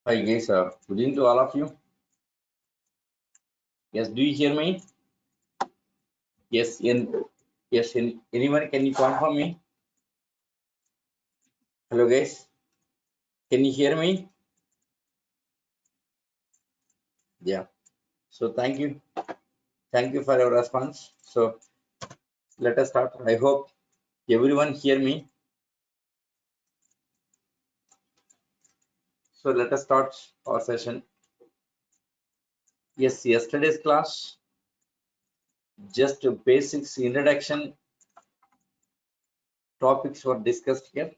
Hi guys, good evening to all of you. Yes, do you hear me? Yes, anyone can you confirm me? Hello guys, can you hear me? Yeah. So thank you for your response. So let us start. I hope everyone hear me. So let us start our session. Yes, yesterday's class just a basics introduction topics were discussed here.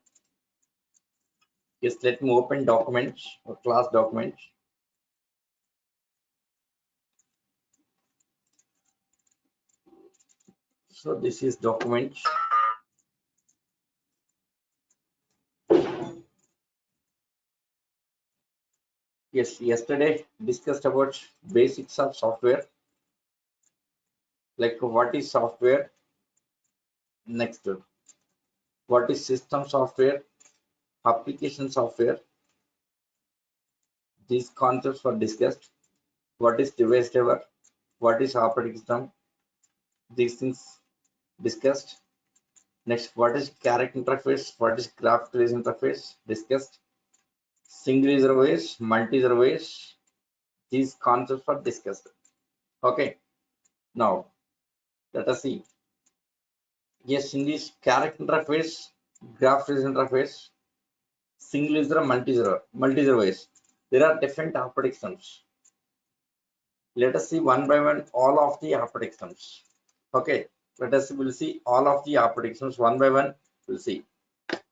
Yes, let me open documents or class documents. So this is document. Yes, yesterday discussed about basics of software, like what is software, next what is system software, application software. These concepts were discussed. What is device driver, what is operating system, these things discussed. Next, what is character interface, what is graphical user interface, discussed. Single user OS, multi user OS, these concepts were discussed. Okay, now let us see. Yes, in this character interface, graphical user interface, single user, multi-user OS. There are different operating systems. Let us see one by one all of the operating systems. Okay, we'll see all of the operating systems one by one. We'll see.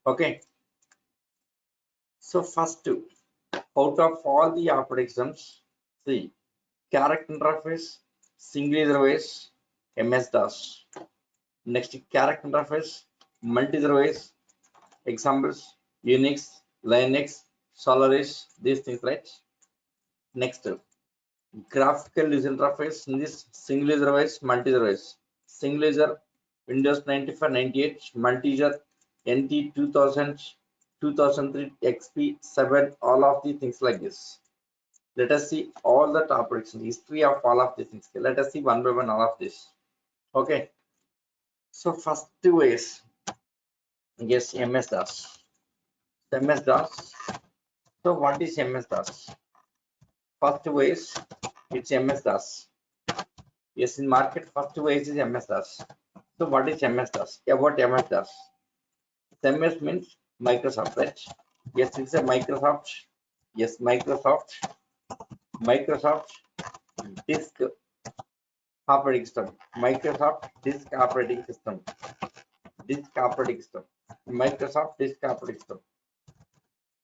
Okay, so first out of all the operating systems, see character interface, single user OS, MS-DOS. Next, character interface, multi-user OS, examples Unix, Linux, Solaris, these things, right? Next, graphical user interface in this single user OS, multi-user OS. Single user Windows 95, 98, multi-user NT 2000, 2003, XP 7, all of the things like this. Let us see all the operations, history of all of these things. Let us see one by one all of this. Okay. So first two is yes, MS-DOS. MS-DOS. So what is MS-DOS? First way is it's MS-DOS. Yes, in market, first way is MS-DOS. So what is MS-DOS? About MS-DOS. MS means Microsoft, right? Yes, it's a Microsoft. Yes, Microsoft disk operating system. Microsoft disk operating system. Disk operating system. Microsoft disk operating system.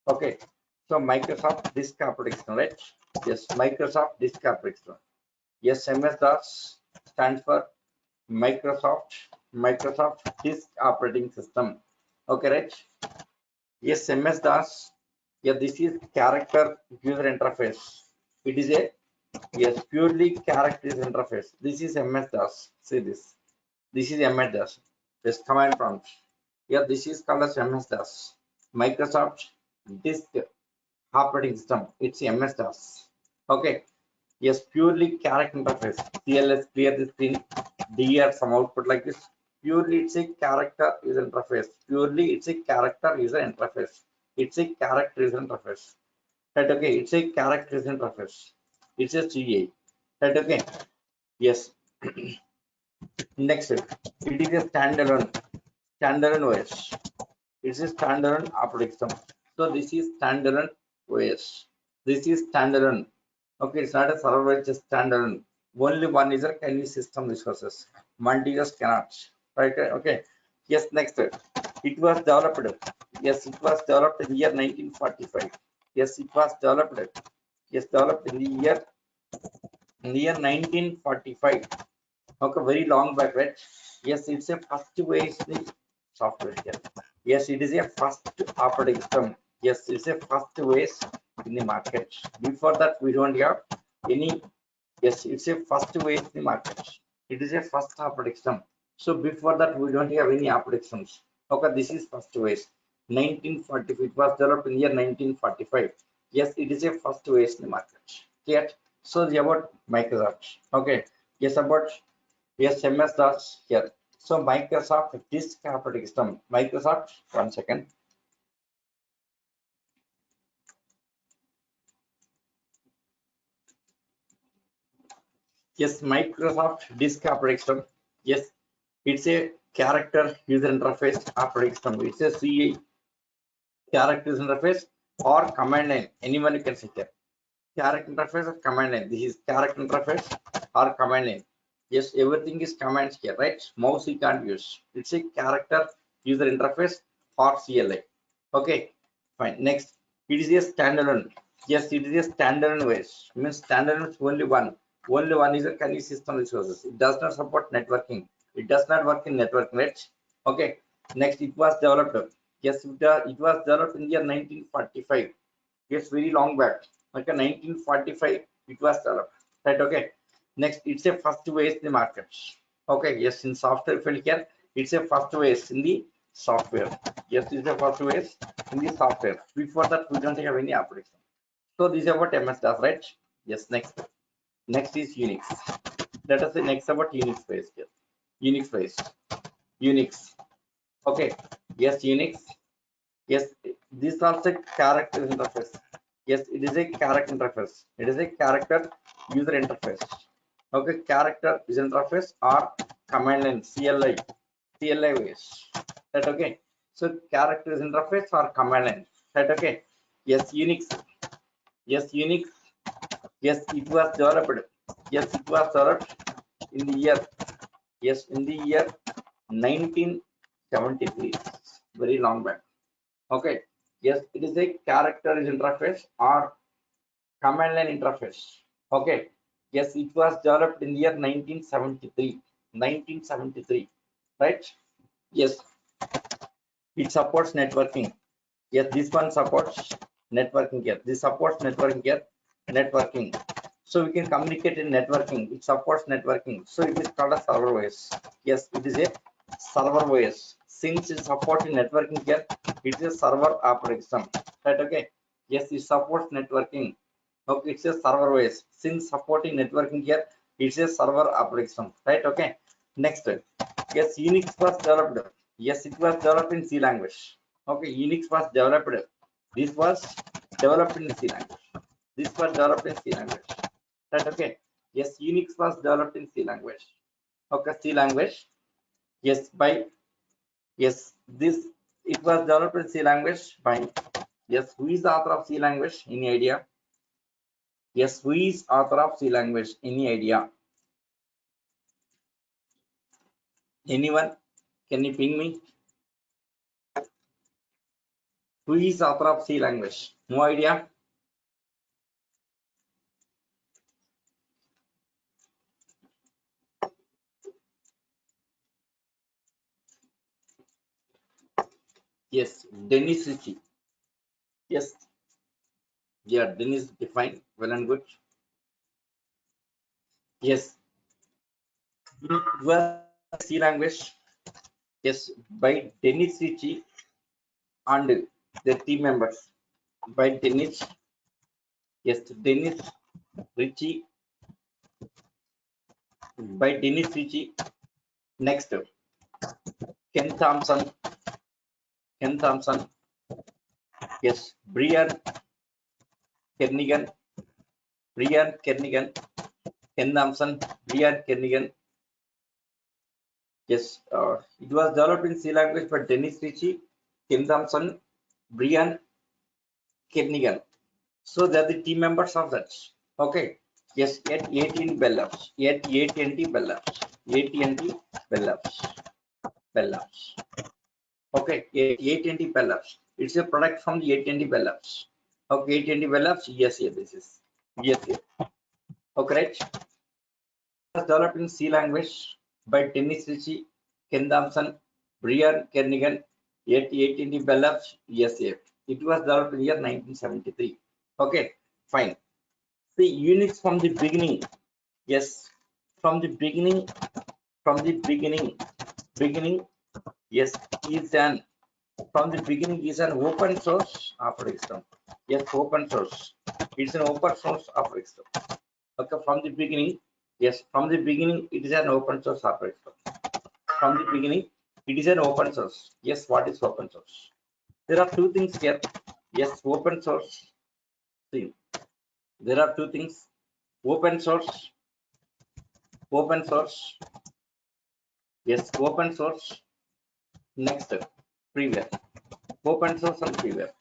Okay. So Microsoft disk operating system, right? Yes, Microsoft disk operating system. Yes, MS-DOS stands for Microsoft disk operating system. Okay, right? Yes, MS-DOS. Yeah, this is character user interface. It is a yes purely character user interface. This is MS-DOS. See this. This is MS-DOS. This command prompt. Yeah, this is called as MS-DOS. Microsoft disk operating system. It's MS-DOS. Okay. Yes, purely character interface. CLS clear the screen. DR some output like this. Purely it's a character user interface. Purely it's a character user interface. It's a character user interface. Right, okay. It's a character user interface. It's a CA. Right, okay. Yes. Next, it is a standalone OS. It's a standalone operating system. So this is standalone OS. This is standalone. Okay, it's not a server, it's just standalone. Only one user can use system resources. Multi users cannot. Right? Okay. Yes, next. It was developed. Yes, it was developed in the year 1945. Yes, it was developed. Yes, developed in the year 1945. Okay, very long back, right? Yes, it's a first way is the software here. Yes, it is a first operating system. Yes, it's a first ways in the market. Before that, we don't have any. Yes, it's a first way in the market. It is a first operating system. So before that, we don't have any operating systems. Okay, this is first ways. 1945. It was developed in the year 1945. Yes, it is a first OS in the market. Yet, so about Microsoft. Okay. Yes, about yes, MS DOS here. So Microsoft disk operating system. Microsoft, 1 second. Yes, Microsoft disk operating system. Yes, it's a character user interface operating system. It's a CA character user interface or command line. Anyone you can say here. Character interface or command line. This is character interface or command line. Yes, everything is commands here, right? Mouse you can't use. It's a character user interface or CLI. Okay, fine. Next, it is a standalone. Yes, it is a standalone OS. Means standalone is only one. Only one is a Kali system resources. It does not support networking. It does not work in network, right? Okay. Next, it was developed. Yes, it was developed in the year 1945. Yes, very long back. Like a 1945, it was developed. Right. Okay. Next, it's a first OS in the market. Okay. Yes, in software field here, it's a first OS in the software. Yes, it's a first OS in the software. Before that, we don't have any operation. So this is about MS DOS, right? Yes. Next. Next is Unix. Let us say next about Unix phase here. Unix phase. Unix. Okay. Yes, Unix. Yes, this also character interface. Yes, it is a character interface. It is a character user interface. Okay, character user interface or command line CLI. CLI ways. Right, okay. So character user interface or command line. Right, okay. Yes, Unix. Yes, Unix. Yes, it was developed. Yes, it was developed in the year. Yes, in the year 1973. Very long back. Okay. Yes, it is a character interface or command line interface. Okay. Yes, it was developed in the year 1973. 1973. Right? Yes, it supports networking. Yes, this one supports networking here. This supports networking here. Networking. So we can communicate in networking. It supports networking. So it is called a server OS. Yes, it is a server OS. Since it supports networking here, it is a server operating system. Right? Okay. Yes, it supports networking. Okay, it's a server OS. Since supporting networking here, it's a server operating system. Right? Okay. Next. Yes, Unix was developed. Yes, it was developed in C language. Okay, Unix was developed. This was developed in C language. This was developed in C language. Right, okay. Yes, Unix was developed in C language. Okay, C language. Yes, by yes, this it was developed in C language by yes, who is the author of C language? Any idea? Yes, who is author of C language? Any idea? Anyone? Can you ping me? Who is author of C language? No idea? Yes, Dennis Ritchie. Yes, yeah, Dennis defined well and good. Yes, it was C language. Yes, by Dennis Ritchie and the team members. By Dennis, yes, Dennis Ritchie. By Dennis Ritchie. Next, Ken Thompson. Ken Thompson. Yes, Kernigan. Brian Kernigan. Ken Thompson. Brian Kernigan. Yes, it was developed in C language by Dennis Ritchie, Ken Thompson, Brian Kernigan. So they are the team members of that. Okay. Yes, at AT&T Bell Labs. At AT&T Bell Labs. AT&T Bell Labs. Bell Labs. Okay. AT&T Bell Labs. It's a product from the AT&T Bell Labs. Okay. AT&T Bell Labs. Yes, yes, this is. Yes, yes. Okay, right. It was developed in C language by Dennis Ritchie, Ken Thompson, Brian Kernigan, at AT&T Bell Labs. Yes, yes. It was developed in the year 1973. Okay, fine. See, Unix from the beginning. Yes, from the beginning, beginning, yes, is an from the beginning is an open source operating system. Yes, open source. It's an open source operating system. Okay, from the beginning, yes, from the beginning, it is an open source operating system. From the beginning, it is an open source. Yes, what is open source? There are two things here. Yes, open source. See, there are two things. Open source. Open source. Yes, open source. Next, freeware. Open source and freeware.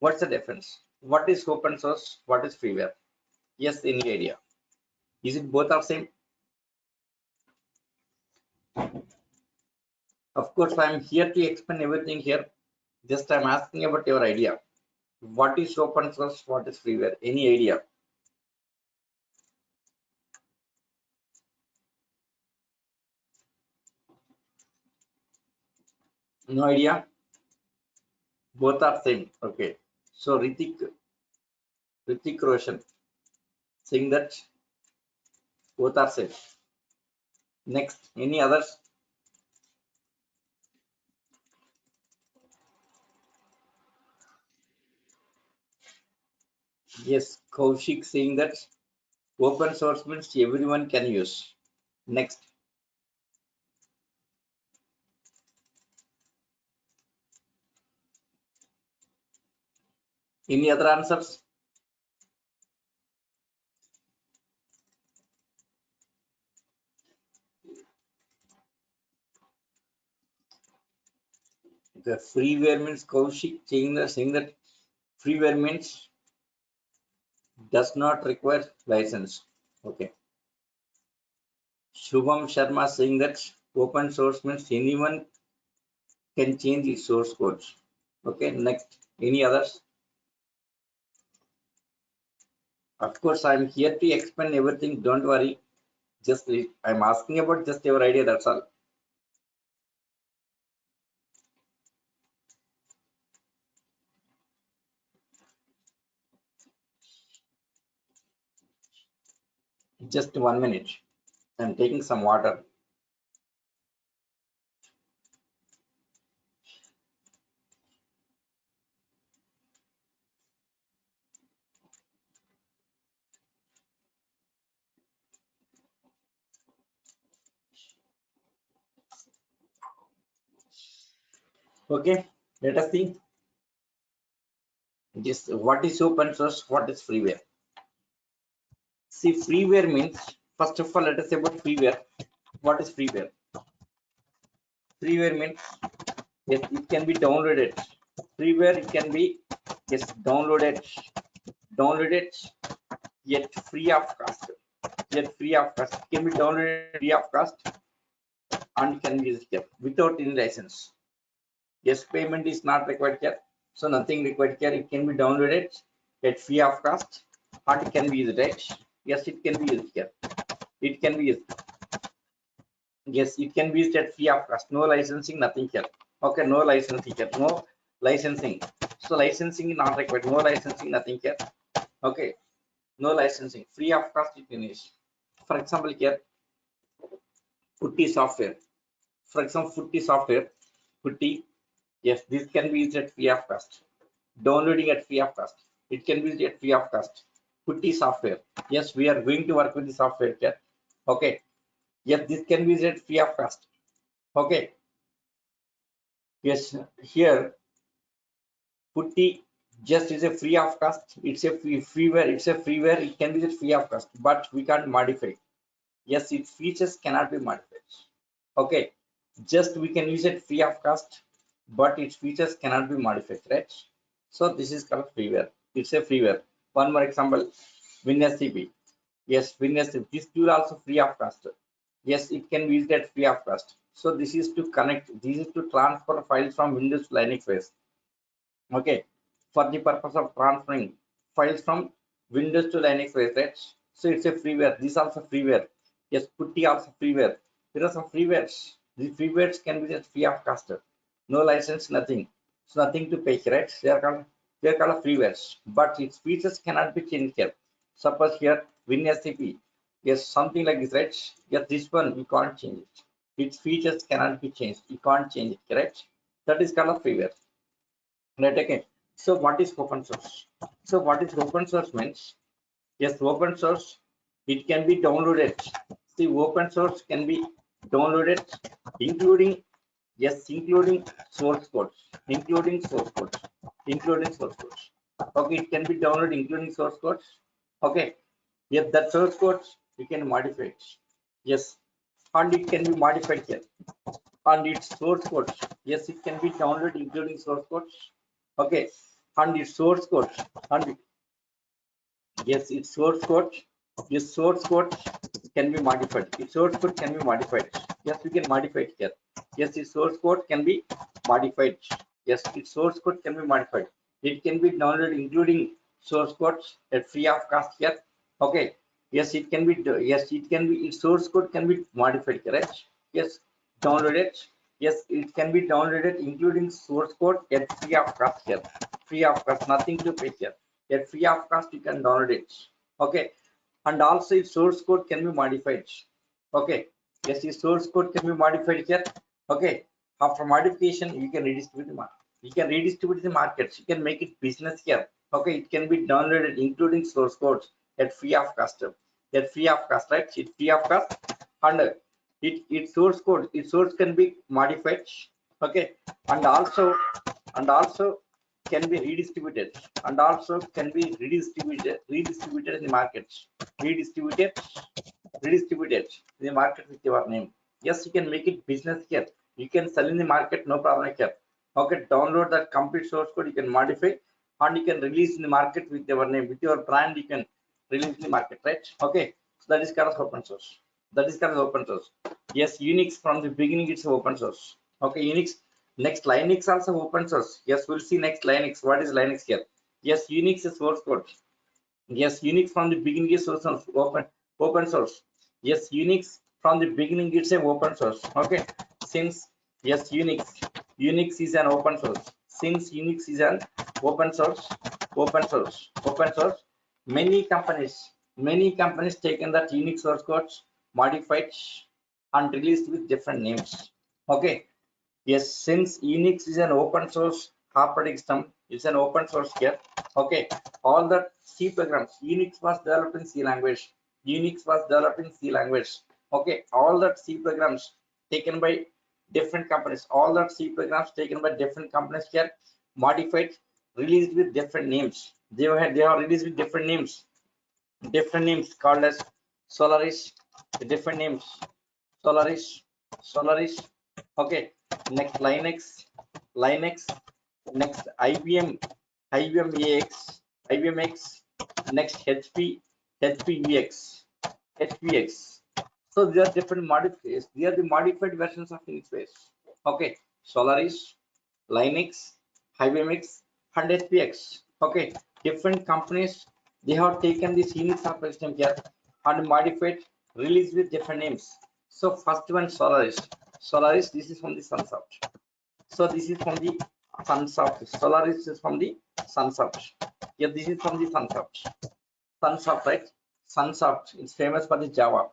What's the difference? What is open source? What is freeware? Yes, any idea? Is it both are same? Of course, I'm here to explain everything here. Just I'm asking about your idea. What is open source? What is freeware? Any idea? No idea? Both are same. Okay. So Ritik Roshan saying that both are same. Next, any others? Yes, Kaushik saying that open source means everyone can use. Next, any other answers? The freeware means Kaushik saying that freeware means does not require license. Okay. Shubham Sharma saying that open source means anyone can change its source codes. Okay. Next, any others? Of course, I'm here to explain everything. Don't worry. Just I'm asking about just your idea. That's all. Just 1 minute. I'm taking some water. Okay. Let us see. Just what is open source? What is freeware? See, freeware means first of all, let us say about freeware. What is freeware? Freeware means yes, it can be downloaded. Freeware it can be yes downloaded yet free of cost. Yet free of cost. It can be downloaded free of cost and can be used here without any license. Yes, payment is not required here. So nothing required here. It can be downloaded at free of cost and it can be used, right? Yes, it can be used here. It can be used. Yes, it can be used at free of cost. No licensing, nothing here. Okay, no licensing here. No licensing. So licensing is not required. No licensing, nothing here. Okay, no licensing. Free of cost you can use. For example, here, Putty software. For example, Putty software. Putty. Yes, this can be used at free of cost. Downloading at free of cost. It can be used at free of cost. Putty software. Yes, we are going to work with the software here. Okay. Yes, this can be used at free of cost. Okay. Yes, here Putty just is a free of cost. It's a freeware. It's a freeware. It can be free of cost, but we can't modify. Yes, its features cannot be modified. Okay, just we can use it free of cost, but its features cannot be modified, right? So this is called freeware. It's a freeware. One more example, WinSCP. Yes, WinSCP. This tool also free of cost. Yes, it can be used at free of cost. So this is to connect. This is to transfer files from Windows to Linux base. Okay, for the purpose of transferring files from Windows to Linux base, right? So it's a freeware. This also freeware. Yes, Putty also freeware. There are some freewares. The freewares can be just free of cost. No license, nothing. So nothing to pay, right? They are called freewares, but its features cannot be changed here. Suppose here WinSCP. Yes, something like this, right? Yes, this one you can't change it. Its features cannot be changed. You can't change it, correct? That is called a freeware. Right, okay. So what is open source? So what is open source means? Yes, open source, it can be downloaded. See, open source can be downloaded, including, yes, including source codes, including source codes, including source codes. Okay, it can be downloaded including source codes. Okay, yes, that source codes you can modify it. Yes, and it can be modified here. And its source codes, yes, it can be downloaded including source codes. Okay, and its source codes, and yes, its source code, its source code can be modified. Its source code can be modified. Yes, we can modify it here. Yes, its source code can be modified. Yes, its source code can be modified. It can be downloaded including source codes at free of cost here. Okay. Yes, it can be. Yes, it can be. Its source code can be modified. Correct. Yes, downloaded. Yes, it can be downloaded including source code at free of cost here. Free of cost, nothing to pay here. At free of cost, you can download it. Okay, and also its source code can be modified. Okay, yes, its source code can be modified here. Okay, after modification, you can redistribute the market. You can redistribute the markets. You can make it business here. Okay, it can be downloaded including source codes at free of cost. At free of cost, right? It's free of cost, and its source code, its source can be modified. Okay, and also can be redistributed, and also can be redistributed in the markets, redistributed redistributed in the market with your name. Yes, you can make it business here. You can sell in the market, no problem here. Okay, download that complete source code, you can modify, and you can release in the market with your name, with your brand, you can release in the market, right? Okay, so that is kind of open source. That is kind of open source. Yes, Unix from the beginning it's open source. Okay, Unix. Next, Linux also open source. Yes, we'll see next Linux. What is Linux here? Yes, Unix is source code. Yes, Unix from the beginning is open source. Yes, Unix from the beginning it's a open source. Okay, since yes, Unix is an open source. Since Unix is an open source, open source. Many companies taken that Unix source codes, modified and released with different names. Okay, yes, since Unix is an open source operating system, it's an open source here. Okay, all the C programs, Unix was developed in C language. Unix was developed in C language. Okay, all that C programs taken by different companies, all that C programs taken by different companies here, modified, released with different names. They are released with different names called as Solaris, different names, Solaris, Solaris. Okay, next Linux, next IBM AX, IBM X, next HPVX, HPX. So they are different modifiers. They are the modified versions of Unix base. Okay, Solaris, Linux, IBM X, and HPX. Okay, different companies, they have taken this Unix operating system here and modified, released with different names. So first one, Solaris. Solaris, this is from the Sunsoft. So this is from the Sunsoft. Solaris is from the Sunsoft. Yeah, this is from the Sunsoft. Sunsoft, right? Sunsoft. It's famous for the Java.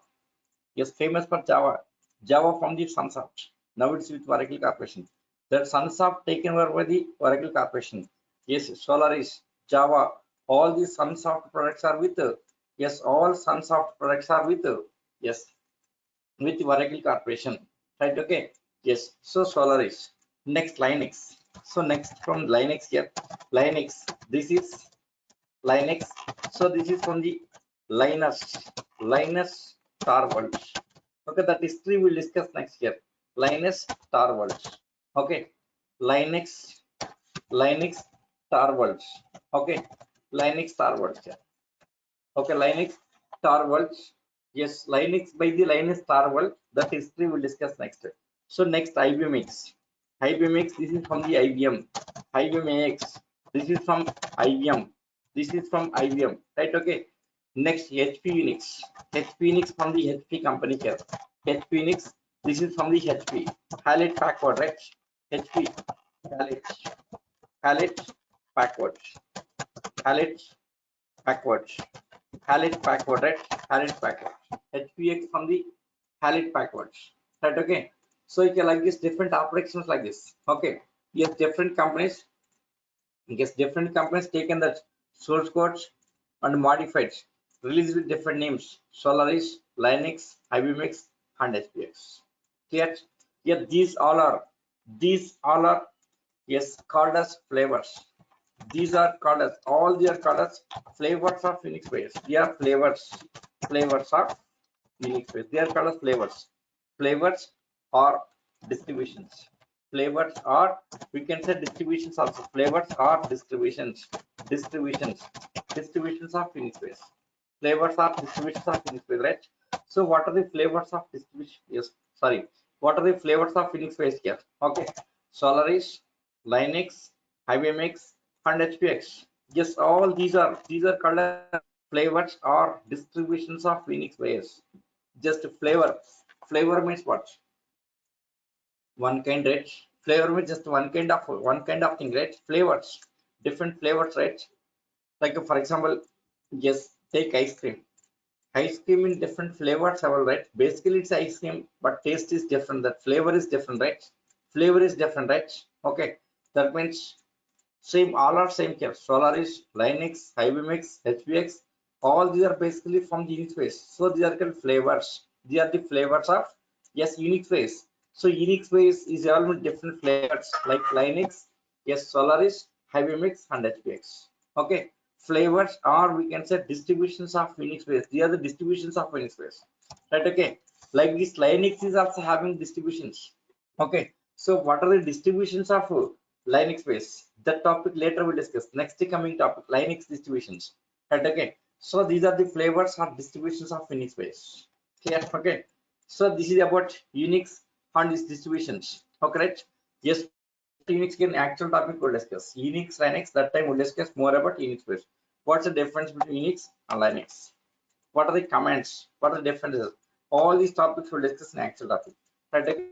Yes, famous for Java. Java from the Sunsoft. Now it's with Oracle Corporation. That Sunsoft taken over by the Oracle Corporation. Yes, Solaris, Java. All these Sunsoft products are with. Yes, all Sunsoft products are with. Yes, with Oracle Corporation, right? Okay, yes. So Solaris. Next, Linux. So next from Linux here, Linux. This is Linux. So this is from the Linus Torvalds. Okay, that history we'll discuss next year. Linus Torvalds. Okay, Linux, Linux Torvalds. Okay, Linux Torvalds. Okay, Linux Torvalds. Yes, Linux by the Linus Torvalds. That history we'll discuss next. So next, IBM X. IBM X, this is from the IBM. IBM AX, this is from IBM. This is from IBM, right? Okay. Next, HP Unix. HP Unix from the HP company here. HP Unix, this is from the HP. Hewlett Packard, right? HP, Hewlett, Hewlett Packard, Hewlett Packard. Hewlett Packard, right? Hewlett Packard. HPX from the Hewlett Packard, right? Okay. So you can like this different operations like this. Okay. Yes, different companies. In case different companies taken that source codes and modified, released with different names: Solaris, Linux, IBMX, and HPX. Yet, these all are yes called as flavors. These are called as all they are called as flavors of Unix base. They are flavors of Unix base. They are called as flavors. Flavors or distributions. Flavors or we can say distributions also. Flavors or distributions of Unix base. Flavors are distributions of Unix base, right? So what are the flavors of distribution? Yes, sorry. What are the flavors of Unix base here? Okay, Solaris, Linux, IBMX, and HPX. Yes, all these are called as flavors or distributions of Unix base. Just flavor. Flavor means what? One kind, right? Flavor means just one kind of thing, right? Flavors, different flavors, right? Like for example, yes, take ice cream. Ice cream in different flavors are all right. Basically, it's ice cream, but taste is different. That flavor is different, right? Flavor is different, right? Okay, that means same, all are same here. Solaris, Linux, IBMX, HPX, all these are basically from the Unix base. So these are called flavors. These are the flavors of yes Unix base. So Unix base is all with different flavors like Linux, yes Solaris, IBMX, and HPX. Okay, flavors or we can say distributions of Unix base. These are the distributions of Unix base. Right? Okay, like this Linux is also having distributions. Okay, so what are the distributions of Linux base? That topic later we'll discuss. Next coming topic, Linux distributions. Right, okay. So these are the flavors or distributions of Unix base. Clear? Okay. So this is about Unix and its distributions. Okay, right? Yes, Unix can actual topic we'll discuss. Unix, Linux, that time we'll discuss more about Unix base. What's the difference between Unix and Linux? What are the commands? What are the differences? All these topics we'll discuss in actual topic. Right, okay.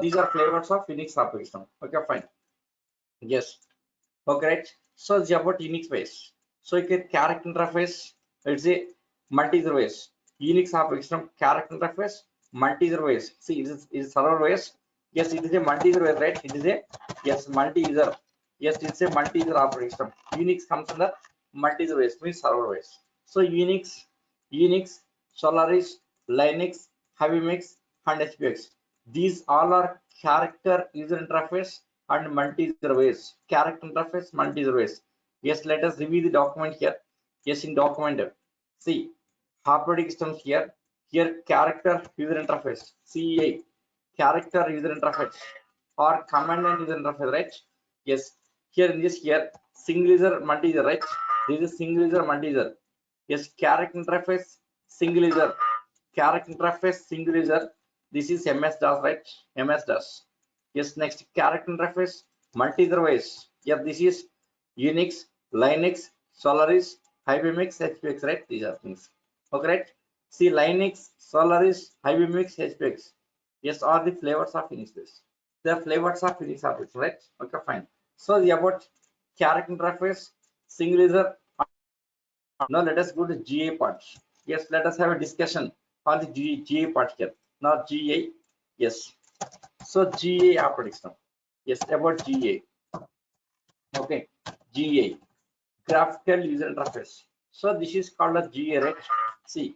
These are flavors of Unix operating system. Okay, fine. Yes. Okay, right. So it's about Unix base. So you get character interface. Let's say multi-user base. Unix operating system character interface, multi-user base. See, it is server base. Yes, it is a multi-user base, right? It is a yes multi-user. Yes, it's a multi-user operating system. Unix comes under multi-user base, means server base. So Unix, Solaris, Linux, HyperMix, and HPX. These all are character user interface and multi-user base. Character interface, multi-user base. Yes, let us review the document here. Yes, in document. See, operating systems here. Here, character user interface. CEI, character user interface, or command and user interface, right? Yes. Here in this here, single user, multi-user, right? This is single user, multi-user. Yes, character interface, single user. Character interface, single user. This is MS-DOS, right? MS-DOS. Yes, next character interface, multi-user base. Yeah, this is Unix, Linux, Solaris, IBMX, HPX, right? These are things. Okay, right? See, Linux, Solaris, IBMX, HPX. Yes, are the flavors of Unix base. They are flavors of Unix objects, right? Okay, fine. So the about character interface, single user. Now let us go to GA part. Yes, let us have a discussion on the GA part here. Now GA, yes. So GA operating system. Yes, about GA. Okay, GA, graphical user interface. So this is called as GA, right? See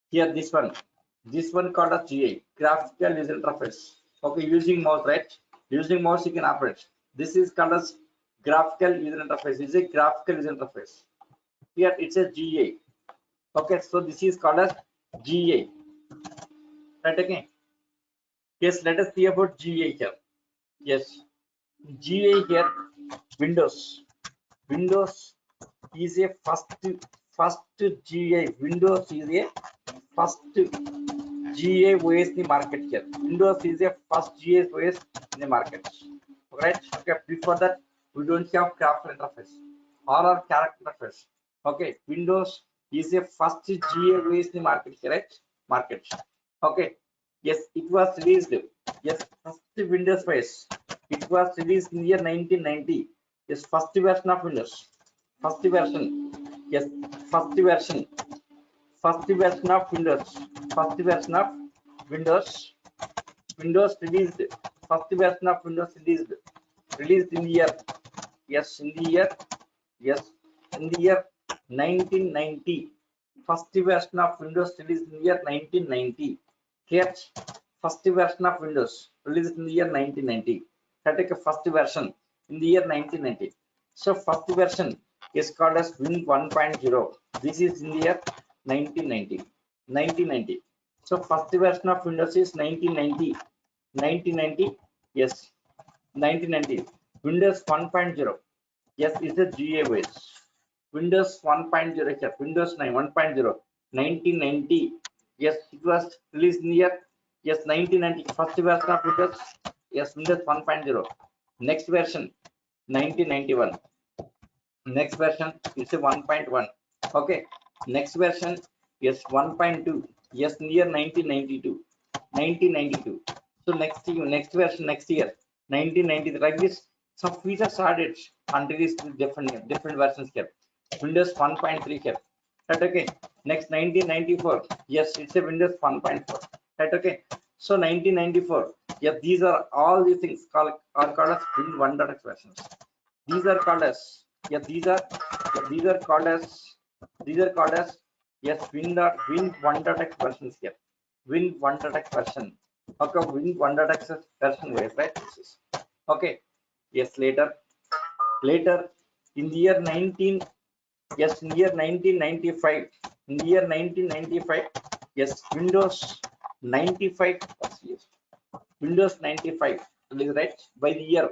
here, this one called as GA, graphical user interface. Okay, using mouse, right? Using mouse you can operate. This is called as graphical user interface. It's a graphical user interface. Here it's a GA. Okay, so this is called as GA. Right, okay. Yes, let us see about GA here. Yes, GA here, Windows. Windows is a first GA. Windows is a first GA OS in the market here. Windows is a first GA OS in the market. Right? Okay. Before that, we don't have graphical interface or our character interface. Okay. Windows is a first GA OS in the market here, right? Market. Okay. Yes, it was released. Yes, first Windows OS. It was released in the year 1990. Yes, first version of Windows. First version. Yes, first version. First version of Windows. First version of Windows. Windows released. First version of Windows released. Released in the year Yes, in the year, yes, in the year 1990. First version of Windows released in the year 1990. Here, first version of Windows released in the year 1990. That is the first version in the year 1990. So first version is called as Win 1.0. This is in the year 1990. 1990. So first version of Windows is 1990. 1990. Yes, 1990. Windows 1.0. Yes, it's a GA base. Windows 1.0 here. Windows 9 1.0. 1990. Yes, it was released in the year. Yes, 1990. First version of Windows. Yes, Windows 1.0. Next version 1991. Next version is a 1.1. Okay. Next version yes 1.2. Yes, near 1992. 1992. So next version next year 1990. Like this, some features added and released with different versions here. Windows 1.3 here. Right, okay. Next 1994. Yes, it's a Windows 1.4. Right, okay. So 1994. Yeah, these are all these things are called as Win 1.x versions. These are called as yeah these are called as yes Win 1.x versions here. Win 1.x version. Okay, Win 1.x version where right? Okay. Yes, later in the year 19 yes in the year 1995. In the year 1995. Yes, Windows 95. Yes, Windows 95. That is right by the year,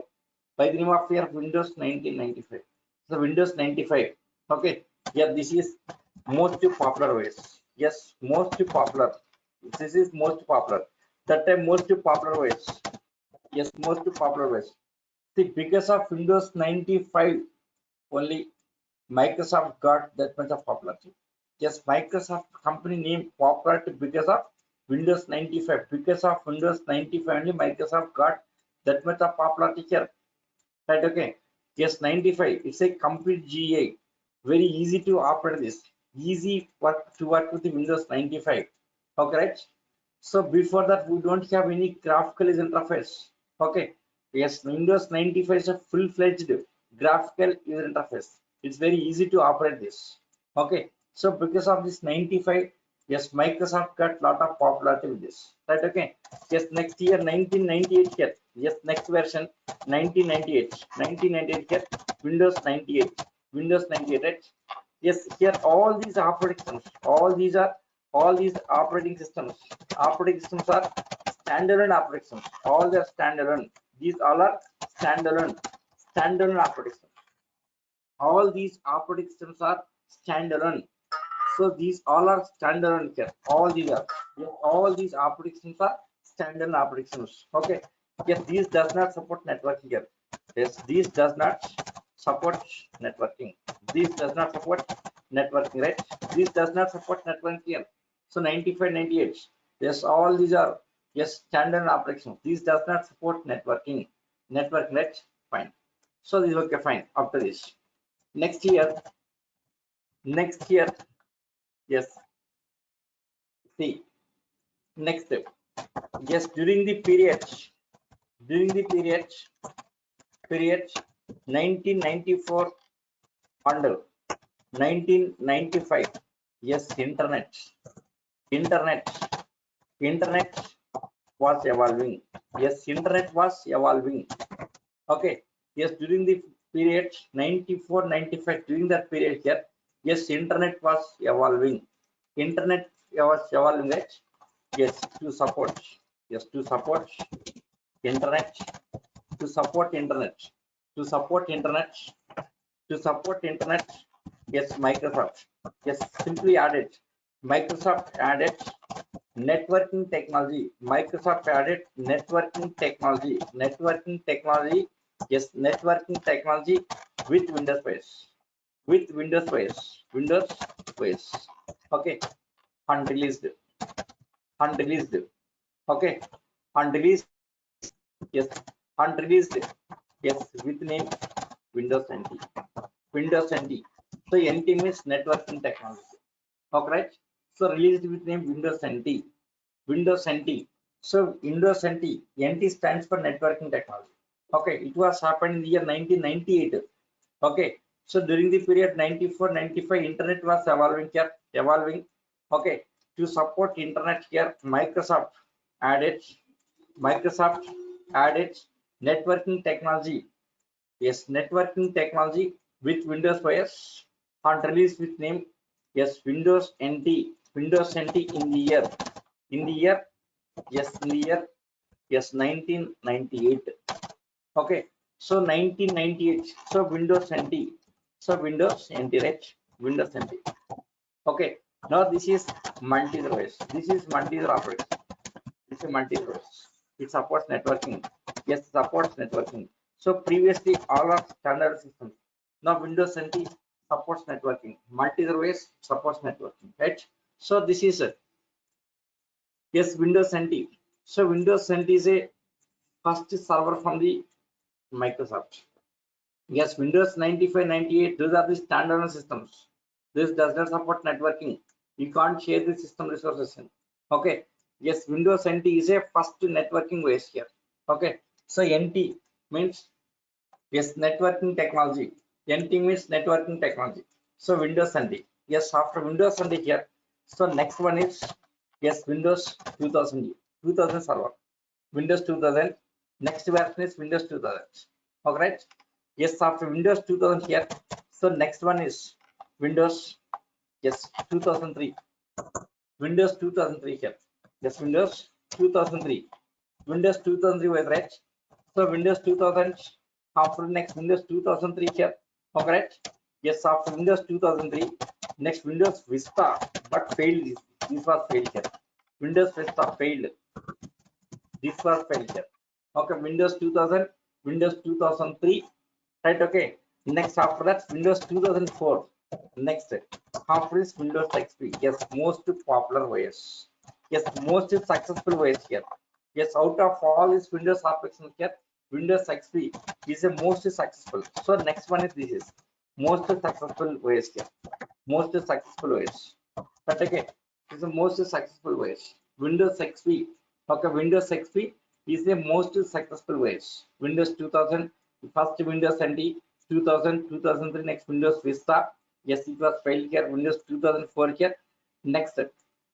by the name of year Windows 1995. So Windows 95. Okay. Yeah, this is most popular ways. Yes, most popular. This is most popular. That time most popular ways. Yes, most popular ways. See, because of Windows 95 only, Microsoft got that much of popularity. Yes, Microsoft company name popularity because of Windows 95. Because of Windows 95 only, Microsoft got that much of popularity here. Right, okay. Yes, 95. It's a complete GA. Very easy to operate this. Easy to work with the Windows 95. Okay, right? So before that, we don't have any graphical interface. Okay. Yes, Windows 95 is a full-fledged graphical user interface. It's very easy to operate this. Okay. So because of this 95, yes, Microsoft got lot of popularity with this. Right, okay. Yes, next year 1998 here. Yes, next version 1998. 1998 here. Windows 98. Windows 98, right? Yes, here all these operating systems, all these operating systems are standalone operating systems. All they are standalone. These all are standalone operating systems. All these operating systems are standalone. So these all are standalone here. All these are, yes, all these operating systems are standalone operating systems. Okay. Yes, these does not support networking here. Yes, these does not support networking. This does not support networking, right? This does not support networking here. So 95, 98. Yes, all these are yes standard operations. This does not support networking. Network, right? Fine. So this is okay, fine. After this, next year, yes. See, next, yes, during the period 1994 and 1995. Yes, internet internet was evolving. Yes, internet was evolving. Okay. Yes, during the period 94 95, during that period here, yes, internet was evolving. Internet was evolving, right? Yes, to support, yes, to support internet, to support internet, to support internet, to support internet. Yes, Microsoft, yes, simply added, Microsoft added networking technology. Microsoft added networking technology. Yes, networking technology with Windows base, Windows base. Okay. Unreleased, unreleased. Okay. Unreleased. Yes, unreleased. Yes, with name Windows NT. Windows NT. So NT means networking technology. Okay, right? So released with name Windows NT. Windows NT. So Windows NT. NT stands for networking technology. Okay, it was happened in the year 1998. Okay, so during the period 94-95, internet was evolving. Okay, to support internet here, added Microsoft added networking technology. Yes, networking technology with Windows OS on release with name, yes, Windows NT. Windows NT in the year yes in the year yes 1998. Okay, so 1998, so Windows NT, so Windows NT, right? Windows NT. Okay, now this is multi-user OS. This is multi-user operating. This is multi-user OS. It supports networking. Yes, supports networking. So previously all are standard systems. Now Windows NT supports networking. Multi-user OS supports networking, right? So this is yes, Windows NT. So Windows NT is a first server from the Microsoft. Yes, Windows 95, 98, those are the standalone systems. This does not support networking. You can't share the system resources in. Okay. Yes, Windows NT is a first networking OS here. Okay. So NT means yes, networking technology. NT means networking technology. So Windows NT. Yes, after Windows NT here. So next one is yes, Windows 2000 server. Windows 2000. Next version is Windows 2000. Okay, right? Yes, after Windows 2000 here. So next one is Windows yes 2003. Windows 2003 here. Yes, Windows 2003. Windows 2003 was right. So Windows 2000 after next Windows 2003 here. Okay, right? Yes, after Windows 2003, next Windows Vista, but failed. This was failed here. Windows Vista failed. This was failed here. Okay, Windows 2000, Windows 2003, right? Okay. Next after that, Windows 2004. Next after is Windows XP. Yes, most popular OS. Yes, most successful OS here. Yes, out of all these Windows applications here, Windows XP is the most successful. So next one is this is most successful OS here. Most successful OS. But okay, this is the most successful OS. Windows XP. Okay, Windows XP is the most successful OS. Windows 2000, first Windows NT, 2000, 2003, next Windows Vista. Yes, it was failed here. Windows 2004 here. Next,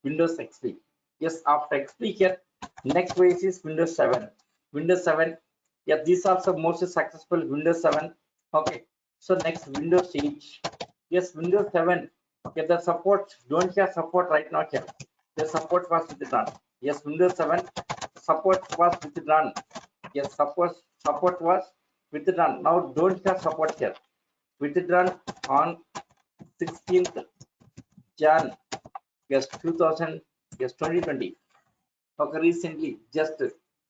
Windows XP. Yes, after XP here, next OS is Windows 7. Windows 7. Yeah, these are the most successful Windows 7. Okay, so next Windows 8. Yes, Windows 7. Yeah, the support don't have support right now here. The support was withdrawn. Yes, Windows 7 support was withdrawn. Yes, support was withdrawn. Now don't have support here. Withdrawn on 16th Jan. Yes, 2000. Yes, 2020. Okay, recently, just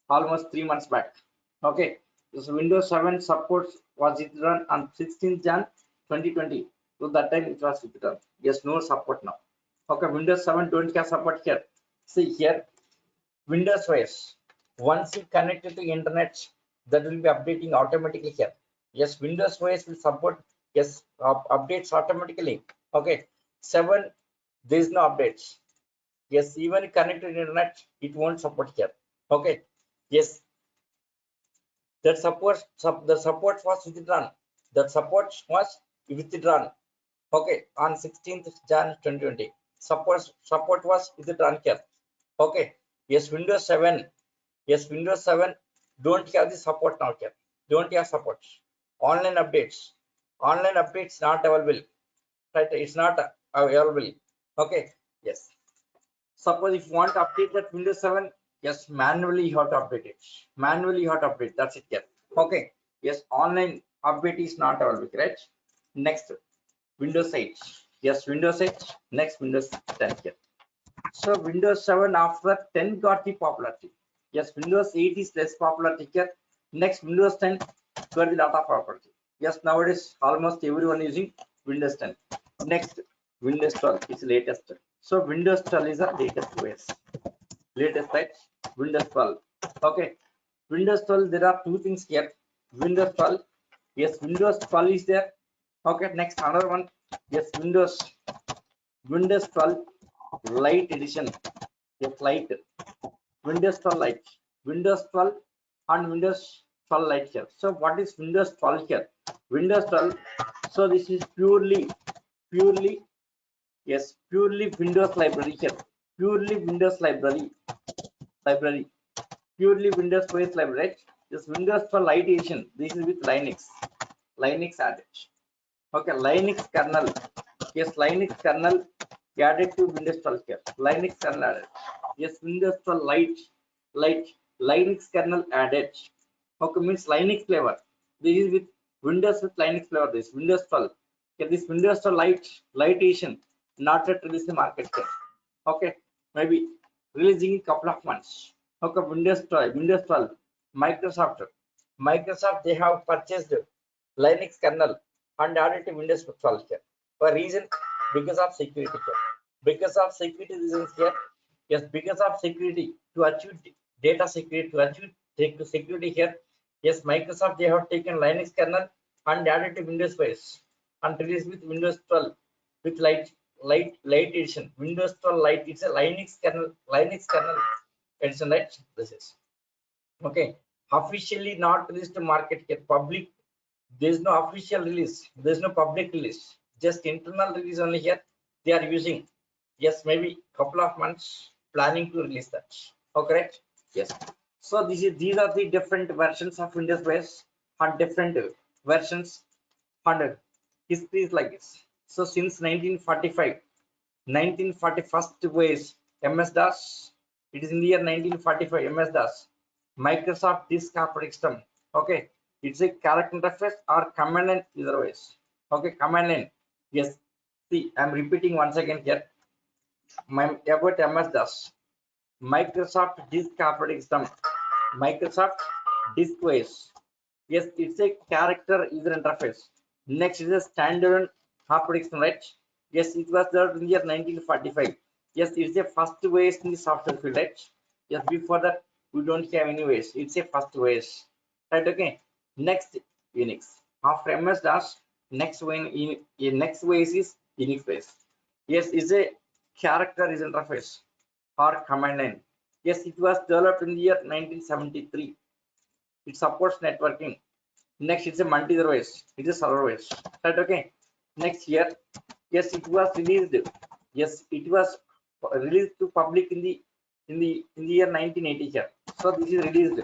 almost 3 months back. Okay, so Windows 7 supports was withdrawn on 16th Jan 2020. So that time it was withdrawn. Yes, no support now. Okay, Windows 7 don't have support here. See here, Windows OS. Once you connect it to internet, that will be updating automatically here. Yes, Windows OS will support yes updates automatically. Okay, 7 there is no updates. Yes, even connected internet, it won't support here. Okay. Yes, the support was withdrawn. The support was withdrawn. Okay, on 16th Jan 2020. Support was withdrawn here. Okay. Yes, Windows 7. Yes, Windows 7 don't have the support now here. Don't have support. Online updates. Online updates not available. Right? It's not available. Okay. Yes. Suppose if you want to update that Windows 7, yes, manually you have to update it. Manually you have to update. That's it. Yeah. Okay. Yes, online update is not available, right? Next, Windows 8. Yes, Windows 8. Next, Windows 10 here. So Windows 7 after 10 got the popularity. Yes, Windows 8 is less popularity here. Next, Windows 10 got the lot of popularity. Yes, nowadays almost everyone using Windows 10. Next, Windows 12 is latest. So Windows 12 is the latest OS. Latest, right? Windows 12. Okay. Windows 12, there are two things here. Windows 12. Yes, Windows 12 is there. Okay, next another one. Yes, Windows 12 Lite edition. Yes, Lite. Windows 12 Lite. Windows 12 and Windows 12 Lite here. So what is Windows 12 here? Windows 12. So this is purely yes, purely Windows library here. Purely Windows library. Purely Windows based library. Right? This Windows 12 Lite edition. This is with Linux added. Okay, Linux kernel. Yes, Linux kernel added to Windows 12 here. Linux kernel added. Yes, Windows 12 Lite, Linux kernel added. Okay, means Linux flavor. This is with Windows with Linux flavor. This Windows 12. Okay, this Windows 12 Lite edition not yet released in the market here. Okay, maybe releasing in couple of months. Okay, Windows 12, Microsoft they have purchased Linux kernel and added to Windows 12 here. For reason, because of security here. Because of security reasons here. Yes, because of security to achieve data security, to achieve security here. Yes, Microsoft they have taken Linux kernel and added to Windows base and released with Windows 12 with Lite edition. Windows 12 Lite. It's a Linux kernel edition, right? This is okay. Officially not released to market yet. Public, there is no official release. There is no public release. Just internal release only here. They are using. Yes, maybe couple of months planning to release that. Oh, correct? Yes. So these are the different versions of Windows base and different versions and history is like this. So since 1945, 1941st was MS-DOS. It is in the year 1945 MS-DOS. Microsoft Disk Operating System. Okay, it's a character interface or command line either ways. Okay, command line. Yes. See, I'm repeating once again here. About MS-DOS. Microsoft Disk Operating System. Microsoft Disk OS. Yes, it's a character user interface. Next is a standalone operating system, right? Yes, it was there in the year 1945. Yes, it's a first OS in the software field, right? Yes, before that we don't have any OS. It's a first OS, right? Okay. Next, Unix. After MS-DOS, next one in next OS is Unix base. Yes, it's a character user interface or command line. Yes, it was developed in the year 1973. It supports networking. Next, it's a multi-server OS. It's a server OS. Right? Okay. Next year, yes, it was released. Yes, it was released to public in the year 1980 here. So this is released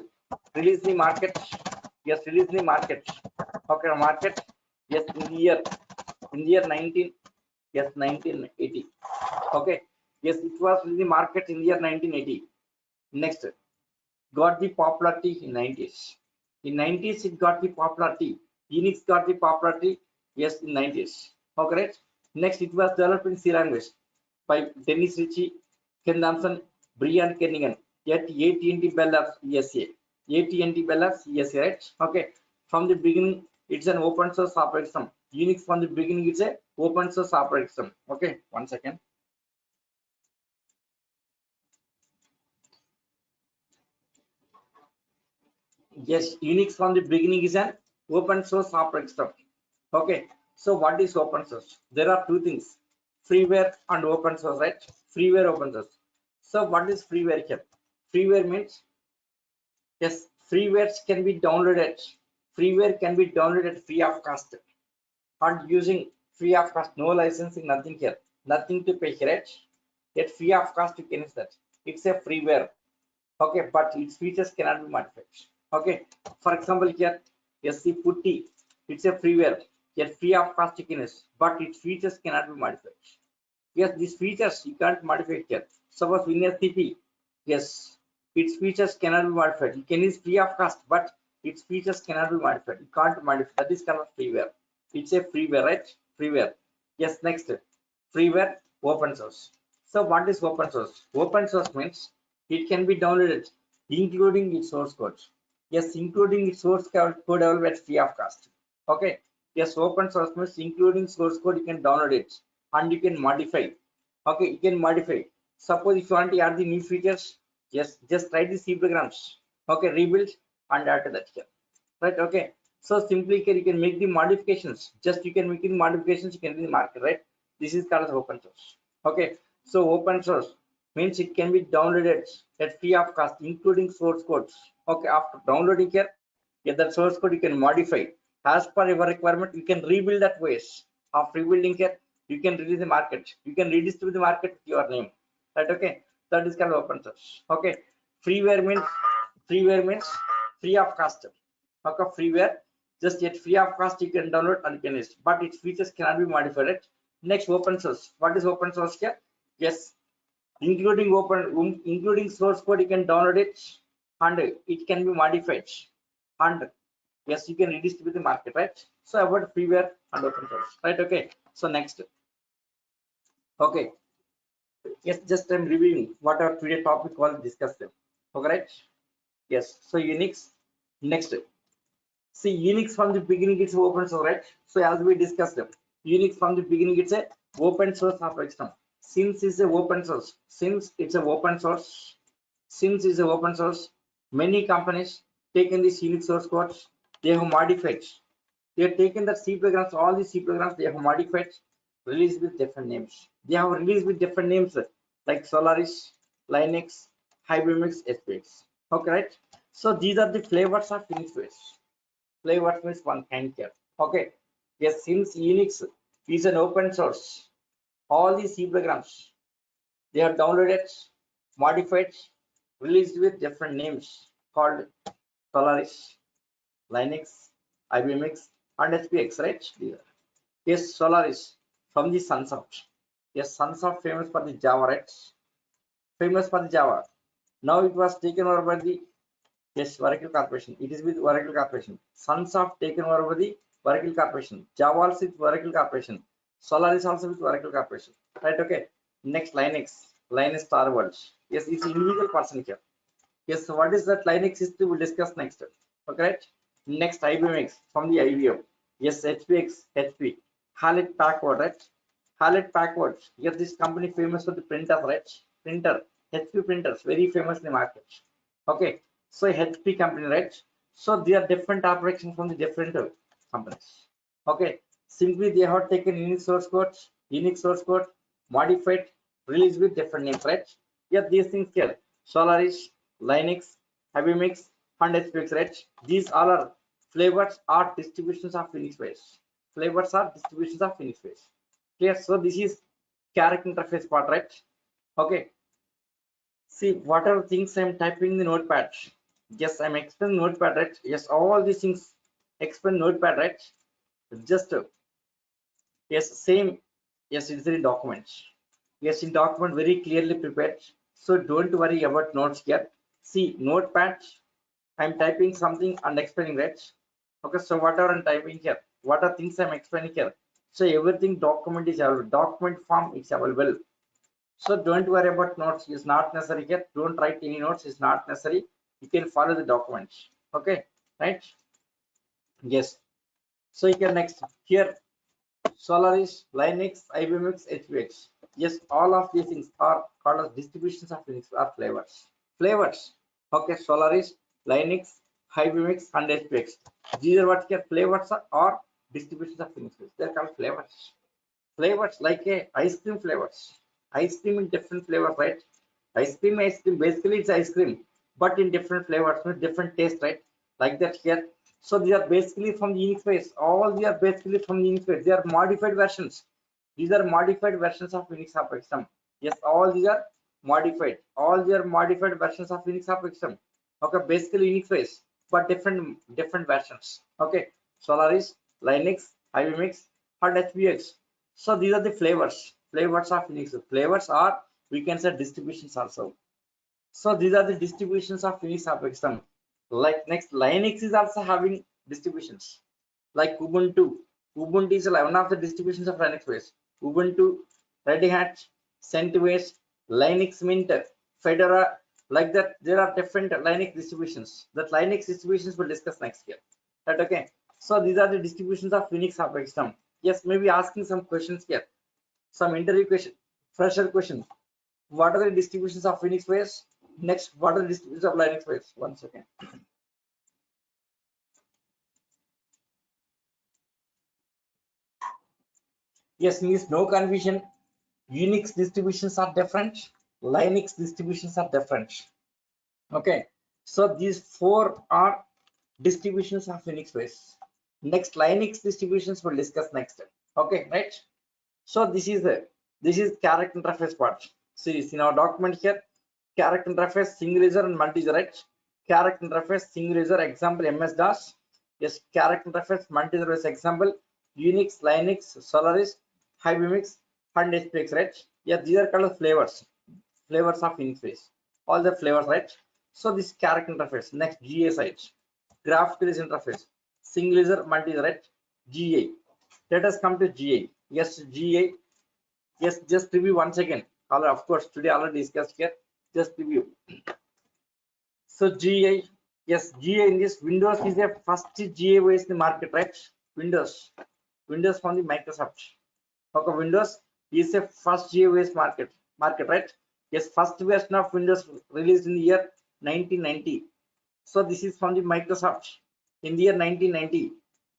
in the market. Yes, released in the market. Okay, market. Yes, in the year 1980. Okay. Yes, it was in the market in the year 1980. Next, got the popularity in 90s. In 90s, it got the popularity. Unix got the popularity, yes, in 90s. Okay, right? Next, it was developed in C language by Dennis Ritchie, Ken Thompson, Brian Kenigan at AT&T Bell Labs ESA. AT&T Bell Labs ESA, right? Okay. From the beginning, it's an open source operating system. Unix from the beginning, it's a open source operating system. Okay, one second. Yes, Unix from the beginning is an open source operating system. Okay, so what is open source? There are two things, freeware and open source, right? Freeware, open source. So what is freeware here? Freeware means, yes, freeware can be downloaded. Freeware can be downloaded free of cost and using free of cost, no licensing, nothing here, nothing to pay here, right? Yet free of cost you can use that. It's a freeware. Okay, but its features cannot be modified. Okay, for example here, SC Putty, it's a freeware, yet free of cost you can use, but its features cannot be modified. Yes, these features you can't modify here. Suppose WinSCP, yes, its features cannot be modified. You can use free of cost, but its features cannot be modified. You can't modify. That is kind of freeware. It's a freeware, right? Freeware. Yes, next, freeware, open source. So what is open source? Open source means it can be downloaded, including its source code. Yes, including its source code available at free of cost. Okay. Yes, open source means including source code, you can download it and you can modify. Okay, you can modify. Suppose if you want to add the new features, yes, just write the C programs. Okay, rebuild and add to that here. Right? Okay. So simply you can make the modifications. Just you can make the modifications, you can in the market, right? This is called as open source. Okay. So open source means it can be downloaded at free of cost, including source codes. Okay, after downloading here, yeah, that source code you can modify As per your requirement, you can rebuild that OS. After rebuilding here, you can release the market, you can redistribute the market with your name, right? Okay, that is called open source. Okay, freeware means free of cost. Okay, freeware, just yet free of cost, you can download and you can use, but its features cannot be modified, right? Next, open source. What is open source here? Yes, including source code, you can download it and it can be modified, and yes, you can redistribute the market, right? So about freeware and open source, right? Okay, so next. Okay, yes, just I'm reviewing what our today topic was discussed. Okay, right? Yes, so Unix. Next, see, Unix from the beginning it's open source, right? So as we discussed, Unix from the beginning it's a open source operating system. Since it's a open source, since it's a open source, many companies taken this Unix source codes, they have modified. They have taken the C programs, all the C programs they have modified, released with different names. They have released with different names like Solaris, Linux, Hibernix, SPX. Okay, right? So these are the flavors of Unix OS. Flavors means one kind here. Okay. Yes, since Unix is an open source, all the C programs they are downloaded, modified, released with different names called Solaris, Linux, IBMX, and SPX, right? Yes, Solaris from the Sunsoft. Yes, Sunsoft famous for the Java, right? Famous for the Java. Now it was taken over by the Oracle Corporation. It is with Oracle Corporation. Sunsoft taken over by the Oracle Corporation. Java also with Oracle Corporation. Solaris also with Oracle Corporation. Right? Okay. Next, Linux Torvalds. Yes, it's individual person here. Yes, so what is that Linux system? We'll discuss next. Okay, right? Next, IBM from the IBM. Yes, HPX, HP. Hewlett Packard, right? Hewlett Packard. Yes, this company famous for the printer, right? Printer, HP printers, very famous in the market. Okay, so HP company, right? So they are different operations from the different companies. Okay, simply they have taken Unix source code, modified, released with different names, right? Yeah, these things here. Solaris, Linux, IBMX, and SPX, right? These all are flavors or distributions of Unix base. Flavors are distributions of Unix base. Clear? So this is character interface part, right? Okay. See, whatever things I'm typing in the notepad. Yes, I'm explaining notepad, right? Yes, all these things explain notepad, right? Just yes, same. Yes, it's in documents. Yes, in document very clearly prepared. So don't worry about notes here. See, notepad. I'm typing something and explaining, right? Okay, so whatever I'm typing here, what are things I'm explaining here? So everything document is available. Document form is available. So don't worry about notes. It's not necessary here. Don't write any notes. It's not necessary. You can follow the documents. Okay, right? Yes. So you can next here Solaris, Linux, IBMX, HPX. Yes, all of these things are called as distributions of Linux or flavors. Flavors. Okay, Solaris, Linux, IBMX, and HPX. These are what here flavors are or distributions of Linux. They're called flavors. Flavors like a ice cream flavors. Ice cream in different flavors, right? Ice cream. Basically, it's ice cream, but in different flavors with different taste, right? Like that here. So these are basically from the Unix base. All these are basically from the Unix base. They are modified versions. These are modified versions of Unix operating system. Yes, all these are modified. All these are modified versions of Unix operating system. Okay, basically Unix base, but different versions. Okay, Solaris, Linux, IBMX, and HPX. So these are the flavors of Unix. Flavors are, we can say, distributions also. So these are the distributions of Unix operating system. Like next, Linux is also having distributions like Ubuntu. Ubuntu is one of the distributions of Linux base. Ubuntu, Red Hat, CentOS, Linux Mint, Fedora, like that. There are different Linux distributions. That Linux distributions we'll discuss next year. Right? Okay. So these are the distributions of Unix operating system. Yes, maybe asking some questions here. Some interview question, fresher question. What are the distributions of Unix base? Next, what are the distributions of Linux base? 1 second. Yes, means no confusion. Unix distributions are different. Linux distributions are different. Okay, so these four are distributions of Unix base. Next, Linux distributions we'll discuss next. Okay, right? So this is character interface part. See, in our document here, character interface, single user and multi-user, right? Character interface, single user, example MS-DOS. Yes, character interface, multi-user is example Unix, Linux, Solaris, Hibernix, and SPX, right? Yeah, these are called flavors of interface. All the flavors, right? So this character interface. Next, GA side, graphical user interface, single user, multi-user, right? GA. Let us come to GA. Yes, GA. Yes, just review once again. Of course, today already discussed here. Just review. So GA, yes, GA in this Windows is the first GA OS in the market, right? Windows from the Microsoft. Okay, Windows is the first GA OS market, right? Yes, first version of Windows released in the year 1990. So this is from the Microsoft in the year 1990.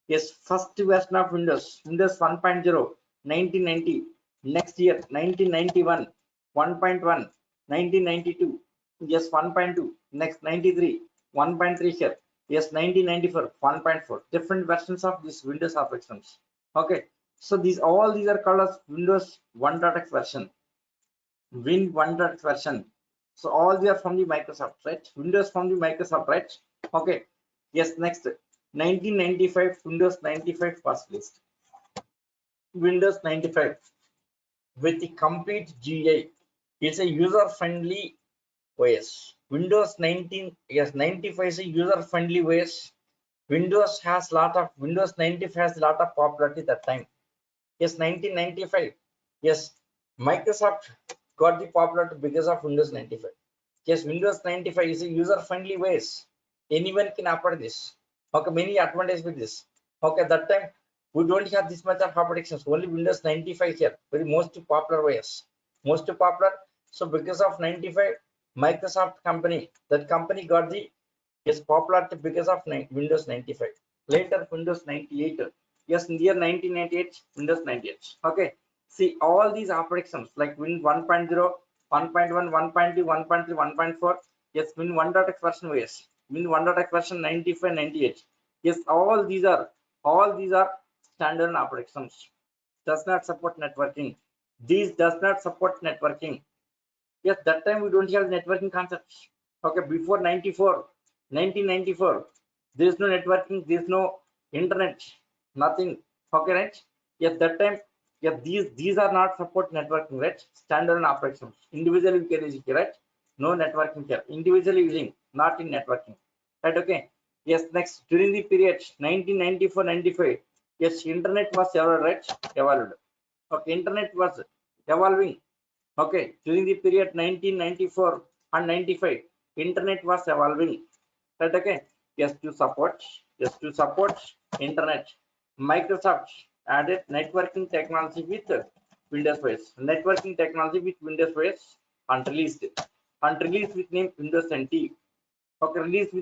Yes, first version of Windows 1.0, 1990. Next year, 1991, 1.1, 1992. Yes, 1.2. Next, 93, 1.3 here. Yes, 1994, 1.4. Different versions of this Windows operations. Okay, so all these are called as Windows 1.x version. Win 1.x version. So all they are from the Microsoft, right? Windows from the Microsoft, right? Okay. Yes, next 1995 Windows 95 was released. Windows 95 with the complete GA. It's a user-friendly OS. Windows 19, yes, 95 is a user-friendly OS. Windows 95 has a lot of popularity that time. Yes, 1995. Yes, Microsoft got the popularity because of Windows 95. Yes, Windows 95 is a user-friendly ways. Anyone can operate this. Okay, many advantages with this. Okay, that time we don't have this much of applications. Only Windows 95 here. Very most popular ways. Most popular. So because of 95, Microsoft company, that company got the popularity because of Windows 95. Later Windows 98. Yes, in the year 1998, Windows 98. Okay. See all these operations like Win 1.0, 1.1, 1.2, 1.3, 1.4. Yes, Win 1.x version OS. Win 1.x version 95, 98. Yes, all these are standard operations. Does not support networking. These does not support networking. Yes, that time we don't have networking concepts. Okay, before 94, 1994, there is no networking, there is no internet, nothing. Okay, right? Yes, that time, yeah, these are not support networking, right? Standard operations. Individually we can use it, right? No networking here. Individually using, not in networking. Right, okay. Yes, next during the period 1994-95, yes, internet was evolved, right? Evolved. Okay, internet was evolving. Okay, during the period 1994 and 95, internet was evolving. Right, okay. Yes, to support internet, Microsoft added networking technology with Windows OS. Networking technology with Windows OS and released with name Windows NT. Okay, released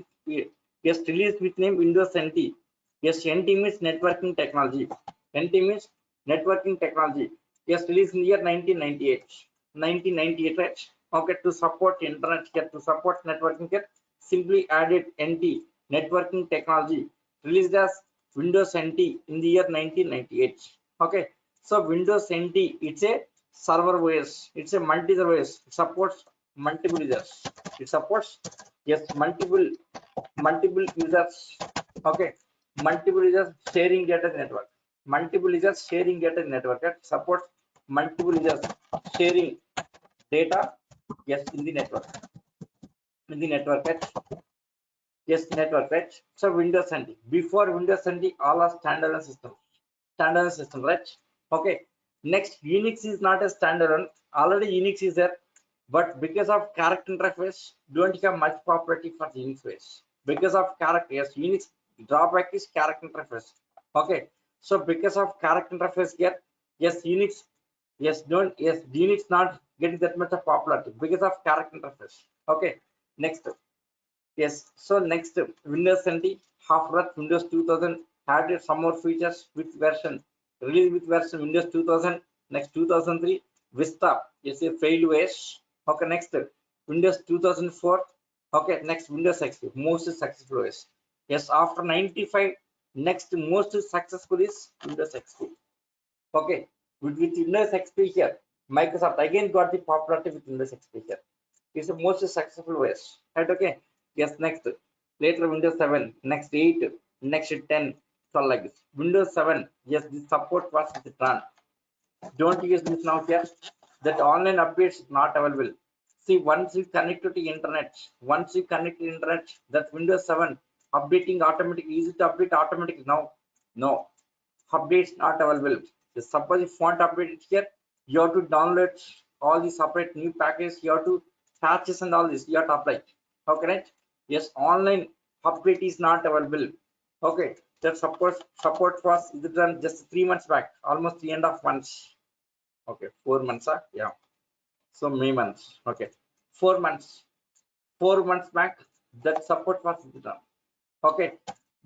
with name Windows NT. Yes, NT means networking technology. NT means networking technology. Yes, released in the year 1998. 1998, right? Okay, to support internet here, to support networking here, simply added NT, networking technology, released as Windows NT in the year 1998. Okay, so Windows NT, it's a server OS, it's a multi-user OS, it supports multiple users. It supports, yes, multiple users. Okay, multiple users sharing data network. Multiple users sharing data network. It supports multiple users sharing data. Yes, in the network. In the network, right? Yes, network, right? So Windows NT. Before Windows NT, all are standalone systems. Standalone system, right? Okay. Next, Unix is not a standalone. Already Unix is there, but because of character interface, don't have much popularity for the Unix base. Because of character, yes, Unix drawback is character interface. Okay. So because of character interface here, yes, Unix, yes, Unix not getting that much of popularity because of character interface. Okay. Next. Yes, so next Windows NT half Earth Windows 2000 had some more features with version released with version Windows 2000. Next 2003 Vista is a failed OS. Okay, next Windows 2004. Okay, next Windows XP most successful OS. Yes, after 95 Next most successful is Windows XP. Okay, with Windows XP here, Microsoft again got the popularity with Windows XP here. It's the most successful OS, right? Okay, yes, next later Windows 7, next 8, next 10, so like this. Windows 7, yes, the support was withdrawn. Don't use this now here. That online updates not available. See, once you connect to the internet, that Windows 7 updating automatically, easy to update automatically now. No, updates not available. So suppose if you want to update it here, you have to download all the separate new packages, you have to patches and all this, you have to apply. Okay, right? Yes, online update is not available. Okay, that support was done just 3 months back, almost 3.5 months. Okay, 4 months, yeah. So May months. Okay, 4 months. 4 months back, that support was done. Okay,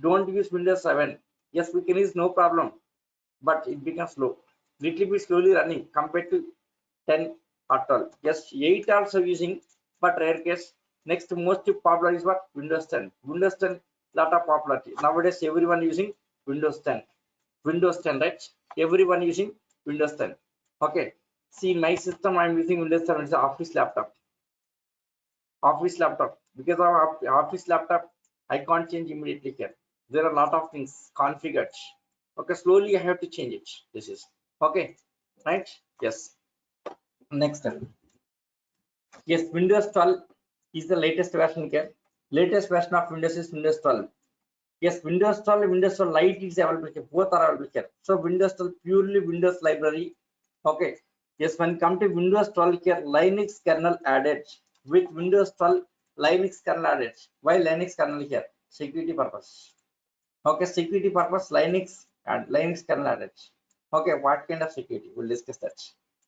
don't use Windows 7. Yes, we can use no problem, but it becomes slow. Little bit slowly running compared to 10 at all. Yes, 8 also using, but rare case. Next most popular is what? Windows 10. Windows 10 lot of popularity. Nowadays everyone using Windows 10. Windows 10, right? Everyone using Windows 10. Okay. See, my system I'm using Windows 7 is office laptop. Office laptop. Because of office laptop, I can't change immediately here. There are a lot of things configured. Okay, slowly I have to change it. This is okay, right? Yes. Next one. Yes, Windows 12 is the latest version here. Latest version of Windows is Windows 12. Yes, Windows 12, Windows 12 Lite is available here. Both are available here. So Windows 12 purely Windows library. Okay. Yes, when come to Windows 12 here, Linux kernel added. With Windows 12, Linux kernel added. Why Linux kernel here? Security purpose. Okay, security purpose Linux and Linux kernel added. Okay, what kind of security? We'll discuss that.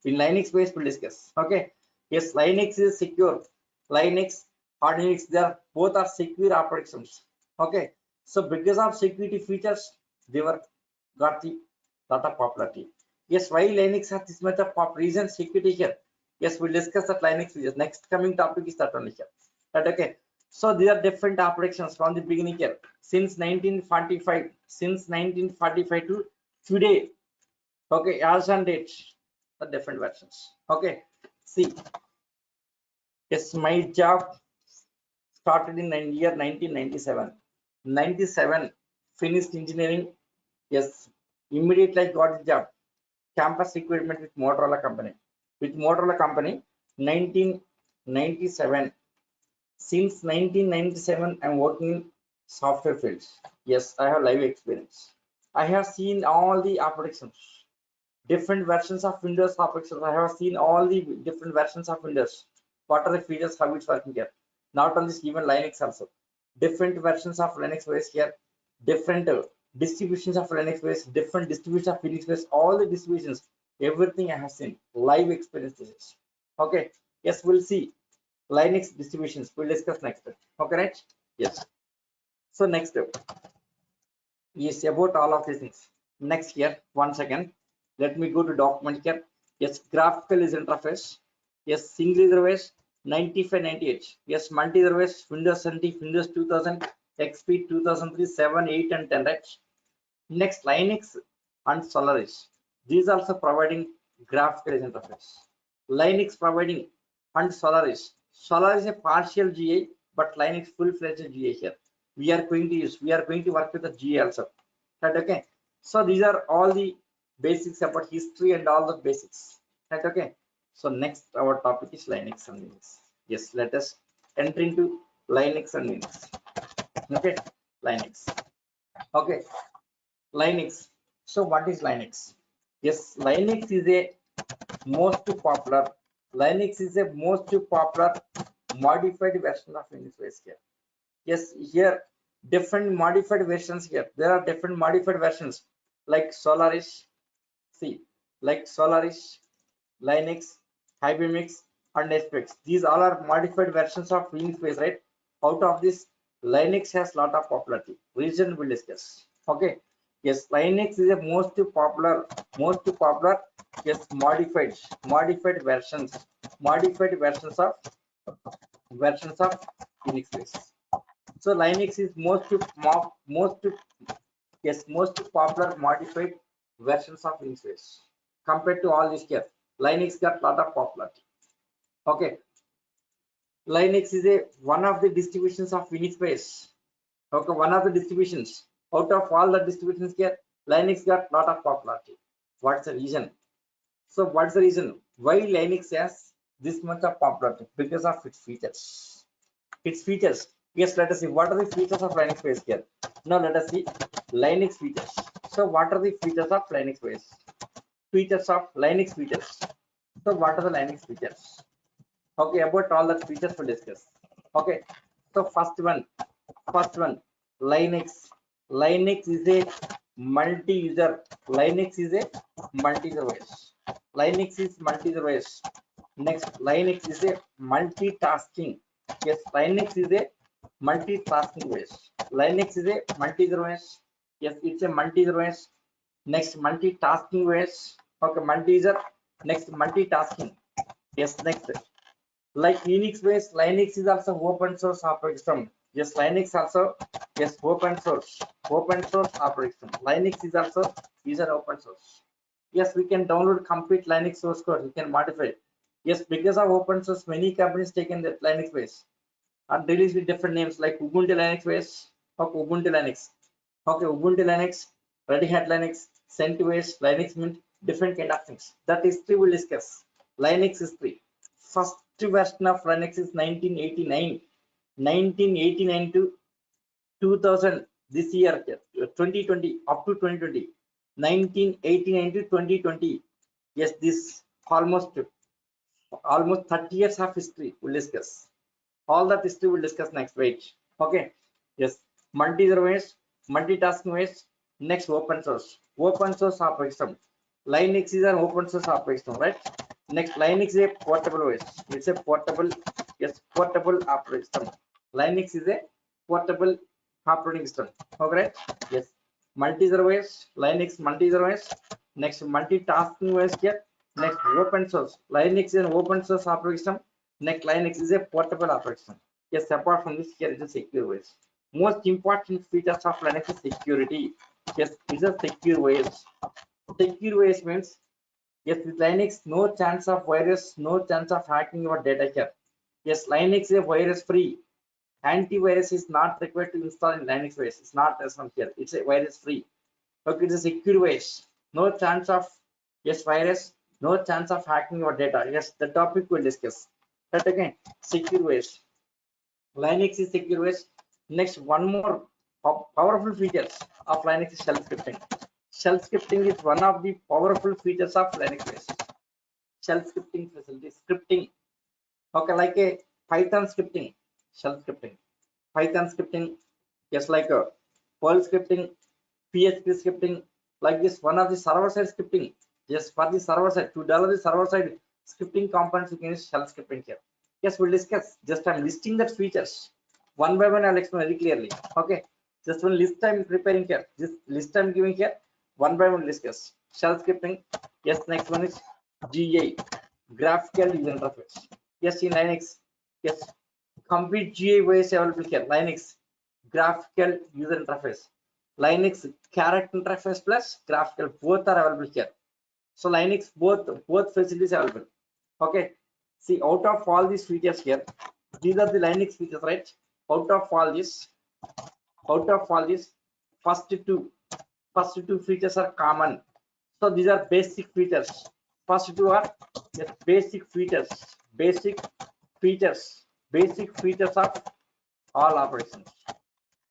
In Linux base, we'll discuss. Okay. Yes, Linux is secure. Linux, hard Linux, they are both are secure operations. Okay. So because of security features, they were got the lot of popularity. Yes, why Linux has this much of pop reason security here? Yes, we'll discuss that Linux features. Next coming topic is that only here. That okay. So these are different operations from the beginning here. Since 1945, to today. Okay, as on date, the different versions. Okay, see, yes, my job started in the year 1997. 97 finished engineering. Yes, immediately I got the job. Campus recruitment with Motorola company. With Motorola company, 1997. Since 1997, I'm working in software fields. Yes, I have live experience. I have seen all the operations, different versions of Windows operations. I have seen all the different versions of Windows. What are the features, how it's working here? Not only even Linux also. Different versions of Linux OS here, different distributions of Linux OS, different distributions of Linux OS, all the distributions, everything I have seen. Live experiences. Okay, yes, we'll see Linux distributions. We'll discuss next. Okay, right? Yes. So next step is about all of these things. Next here, 1 second. Let me go to document here. Yes, graphical user interface. Yes, single user OS 9598. Yes, multi user OS Windows 70, Windows 2000, XP 2003, 7, 8, and 10. Right? Next, Linux and Solaris. These also providing graphical user interface. Linux providing and Solaris. Solaris is a partial GA, but Linux full-fledged GA here. We are going to work with the GA also. Right, okay. So these are all the basics about history and all the basics. Right, okay. So next our topic is Linux and Linux. Yes, let us enter into Linux and Linux. Okay, Linux. Okay, Linux. So what is Linux? Yes, Linux is a most popular. Linux is a most popular modified version of Linux OS here. Yes, here different modified versions here. There are different modified versions like Solaris, see, like Solaris, Linux, Hibernix, and SPX. These all are modified versions of Linux OS, right? Out of this, Linux has lot of popularity. Reason we'll discuss. Okay. Yes, Linux is a most popular, yes, modified versions of Linux OS. So Linux is most Yes, most popular modified versions of Unix base. Compared to all these here, Linux got lot of popularity. Okay, Linux is a one of the distributions of Unix base. Okay, one of the distributions. Out of all the distributions here, Linux got lot of popularity. What's the reason? So what's the reason why Linux has this much of popularity? Because of its features. Its features. Yes, let us see what are the features of Linux base here. Now let us see Linux features. So what are the features of Linux base? Features of Linux features. So what are the Linux features? Okay, about all the features we'll discuss. Okay, so first one, Linux. Linux is a multi-user. Linux is a multi-user OS. Linux is multi-user OS. Next, Linux is a multitasking. Yes, Linux is a multitasking OS. Linux is a multi-user OS. Yes, it's a multi-user OS. Next, multitasking OS. Okay, multi-user. Next, multitasking. Yes, next. Like Unix based, Linux is also open source operating system. Yes, Linux also, yes, open source operating system. Linux is also an open source. Yes, we can download complete Linux source code. We can modify it. Yes, because of open source, many companies taken the Linux base and released with different names like Ubuntu Linux base, okay, Ubuntu Linux, okay, Ubuntu Linux, Red Hat Linux, CentOS, Linux Mint, different kind of things. That history we'll discuss. Linux history. First version of Linux is 1989. 1989 to 2000. This year, 2020 up to 2020. 1989 to 2020. Yes, this almost 30 years of history we'll discuss. All that history we'll discuss next. Wait. Okay. Yes. Multi-user OS, multitasking OS. Next, open source. Open source operating system. Linux is an open source operating system, right? Next, Linux is a portable OS. It's a portable, yes, portable operating system. Linux is a portable operating system. Okay, right? Yes. Multi-user OS, Linux multi-user OS. Next, multitasking OS here. Next, open source. Linux is an open source operating system. Next, Linux is a portable operating system. Yes, apart from this, here is a secure OS. Most important features of Linux is security. Yes, it's a secure OS. Secure OS means yes, with Linux, no chance of virus, no chance of hacking your data here. Yes, Linux is a virus free. Antivirus is not required to install in Linux OS. It's not as from here. It's a virus free. Okay, it's a secure OS. No chance of yes virus, no chance of hacking your data. Yes, the topic we'll discuss. That again, secure OS. Linux is secure OS. Next, one more powerful features of Linux is shell scripting. Shell scripting is one of the powerful features of Linux OS. Shell scripting facility, scripting. Okay, like a Python scripting, shell scripting, Python scripting, just like a Perl scripting, PHP scripting, like this. One of the server side scripting, just for the server side, to develop the server side scripting components, you can use shell scripting here. Yes, we'll discuss. Just I'm listing that features one by one. I'll explain very clearly. Okay, just one list I'm preparing here. This list I'm giving here. One by one discuss. Shell scripting. Yes, next one is GA, graphical user interface. Yes, in Linux. Yes, complete GUI is available here. Linux, graphical user interface. Linux character interface plus graphical, both are available here. So Linux, both facilities available. Okay. See, out of all these features here, these are the Linux features, right? Out of all this, first two features are common. So these are basic features. First two are yes, basic features, features, basic features of all operations.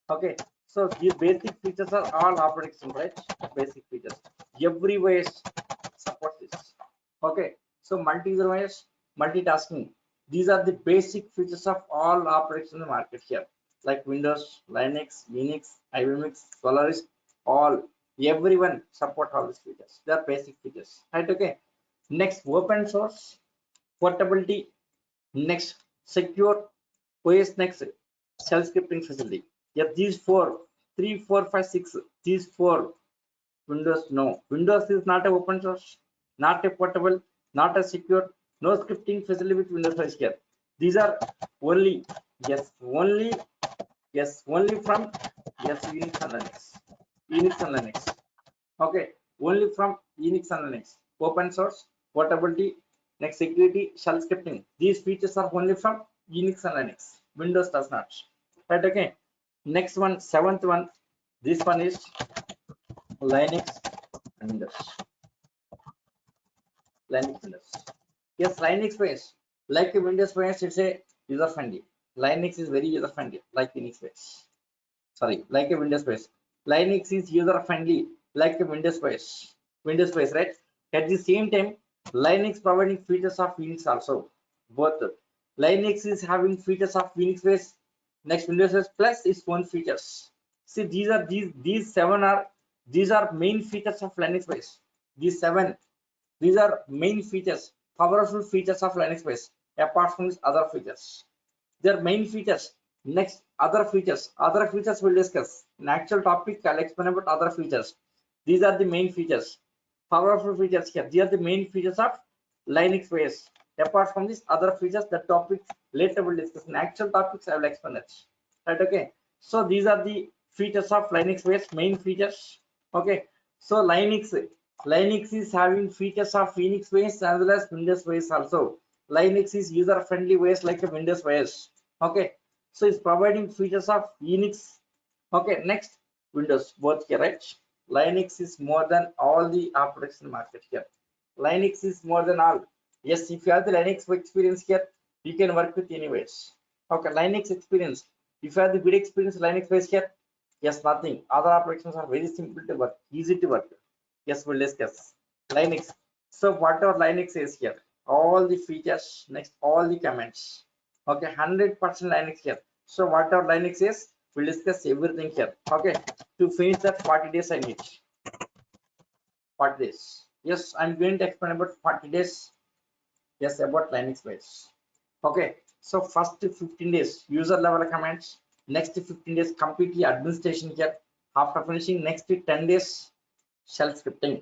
Okay, so these basic features are all operating system, right? Basic features. Every OS supports this. Okay, so multi-user OS, multitasking. These are the basic features of all operations in the market here, like Windows, Linux, Unix, IBM, Solaris, all. Everyone support all these features. They are basic features, right? Okay. Next, open source, portability. Next, secure OS. Next, shell scripting facility. Yep, these four, 3, 4, 5, 6. These four. Windows, no. Windows is not a open source, not a portable, not a secure, no scripting facility with Windows is here. These are only, yes, only from yes Unix and Linux. Unix and Linux. Okay, only from Unix and Linux. Open source, portability, next security, shell scripting. These features are only from Unix and Linux. Windows does not. Right, okay. Next one, seventh one. This one is Linux and Windows. Linux Windows. Yes, Linux base. Like Windows base, it's a user friendly. Linux is very user friendly, like Unix base. Sorry, like a Windows base. Linux is user friendly, like a Windows base. Windows base, right? At the same time, Linux providing features of Unix also. Both. Linux is having features of Unix base. Next, Windows base plus its own features. See, these are main features of Linux base. These seven, these are main features, powerful features of Linux base. Apart from these other features, their main features. Next, other features. Other features we'll discuss. In actual topic, I'll explain about other features. These are the main features. Powerful features here. These are the main features of Linux base. Apart from these other features, the topic later we'll discuss. In actual topics, I will explain it. Right, okay. So these are the features of Linux base, main features. Okay. So Linux is having features of Unix base as well as Windows base also. Linux is user friendly base like a Windows base. Okay, so it's providing features of Unix. Okay, next, Windows both here, right? Linux is more than all the operation market here. Linux is more than all. Yes, if you have the Linux experience here, you can work with anyways. Okay, Linux experience. If you have the good experience Linux base here, yes, nothing. Other operations are very simple to work, easy to work. Yes, we'll discuss Linux. So whatever Linux is here, all the features, next all the comments. Okay, 100% Linux here. So whatever Linux is, we'll discuss everything here. Okay, to finish that 40 days I need. 40 days. Yes, I'm going to explain about 40 days. Yes, about Linux base. Okay, so first 15 days user level commands. Next 15 days completely administration here. After finishing, next 10 days shell scripting.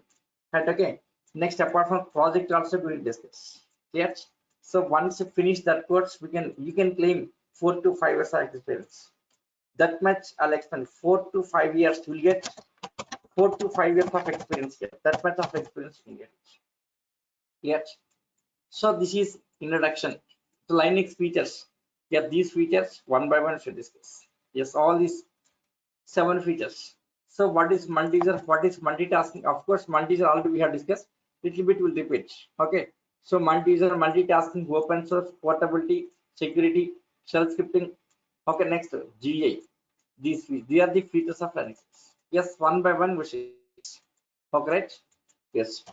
Right, okay. Next, apart from project also we will discuss. Yes. So once you finish that course, you can claim 4 to 5 years of experience. That much I'll explain. 4 to 5 years you will get 4 to 5 years of experience here. That much of experience you can get. Yes. So this is introduction to Linux features. Yeah, these features one by one should discuss. Yes, all these 7 features. So what is multi-user? What is multitasking? Of course, multi-user already we have discussed. Little bit will repeat. Okay. So multi-user, multitasking, open source, portability, security, shell scripting. Okay. Next, GA. These are the features of Linux. Yes, one by one we should. Okay, right? Yes.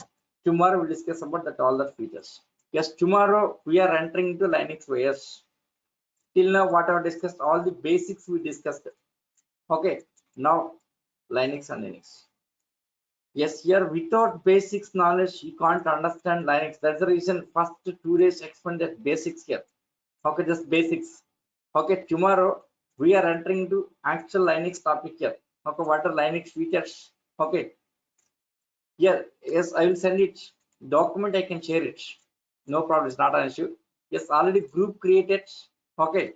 Tomorrow we'll discuss about that all the features. Yes, tomorrow we are entering into Linux OS. Till now, whatever discussed, all the basics we discussed. Okay. Now Linux and Linux. Yes, here without basics knowledge, you can't understand Linux. That's the reason first 2 days explain that basics here. Okay, just basics. Okay, tomorrow we are entering into actual Linux topic here. Okay, what are Linux features? Okay, here, yes, I will send it. Document I can share it. No problem, it's not an issue. Yes, already group created. Okay,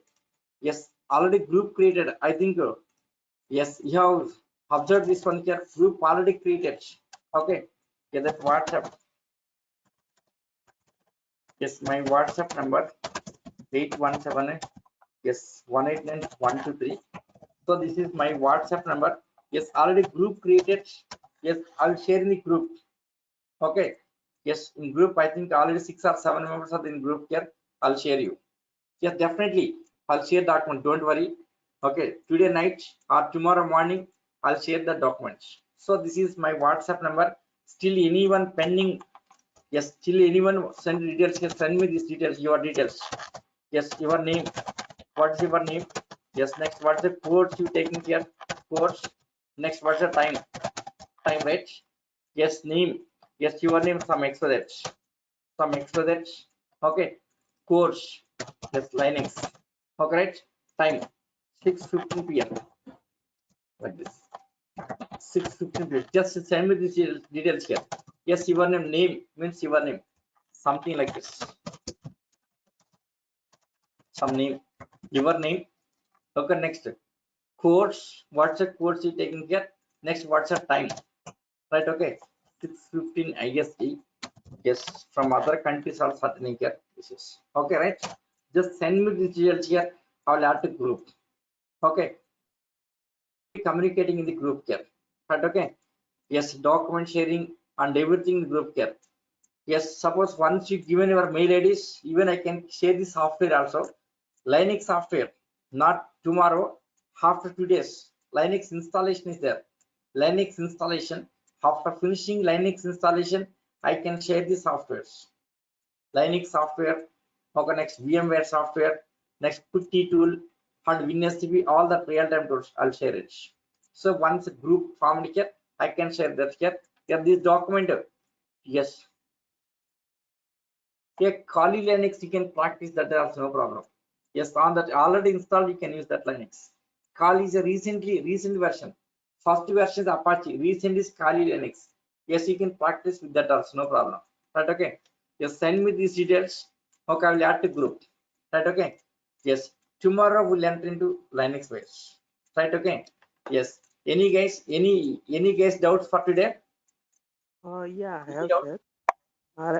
yes, already group created. I think yes, you have observed this one here. Group already created. Okay, yeah, that WhatsApp. Yes, my WhatsApp number 817 yes 189 123. So this is my WhatsApp number. Yes, already group created. Yes, I'll share in the group. Okay. Yes, in group I think already 6 or 7 members are in group here. I'll share you. Yes, definitely. I'll share that one. Don't worry. Okay, today night or tomorrow morning, I'll share the documents. So this is my WhatsApp number. Still anyone pending? Yes, still anyone send details? Yes, send me these details, your details. Yes, your name. What's your name? Yes, next, what's the course you taking here? Course. Next, what's the time? Time, right? Yes, name. Yes, your name, some XYZ. Some XYZ. Okay. Course. Yes, Linux. Okay, right? Time 6:15 p.m. like this. 6:15 p.m. Just send me these details here. Yes, your name means your name. Something like this. Some name. Your name. Okay, next. Course. What's the course you taking here? Next, what's the time? Right, okay, 6:15 IST. Yes, from other countries also happening here. This is okay, right? Just send me the details here. I will add to group. Okay, communicating in the group here. Right, okay. Yes, document sharing and everything in the group here. Yes, suppose once you given your mail IDs, even I can share the software also. Linux software, not tomorrow, after 2 days. Linux installation is there. Linux installation. After finishing Linux installation, I can share the softwares. Linux software, okay, next VMware software, next Putty tool, and WinSCP, all the real-time tools, I'll share it. So once a group formed here, I can share that here. Here this document, yes. Here Kali Linux, you can practice that, there's no problem. Yes, on that already installed, you can use that Linux. Kali is a recent version. First version is Apache, recent is Kali Linux. Yes, you can practice with that also, no problem. Right, okay. Just send me these details. Okay, I will add to group. Right, okay. Yes, tomorrow we'll enter into Linux base. Right, okay. Yes. Any guys, any guys doubts for today? Yeah, I Any have, doubt? sir.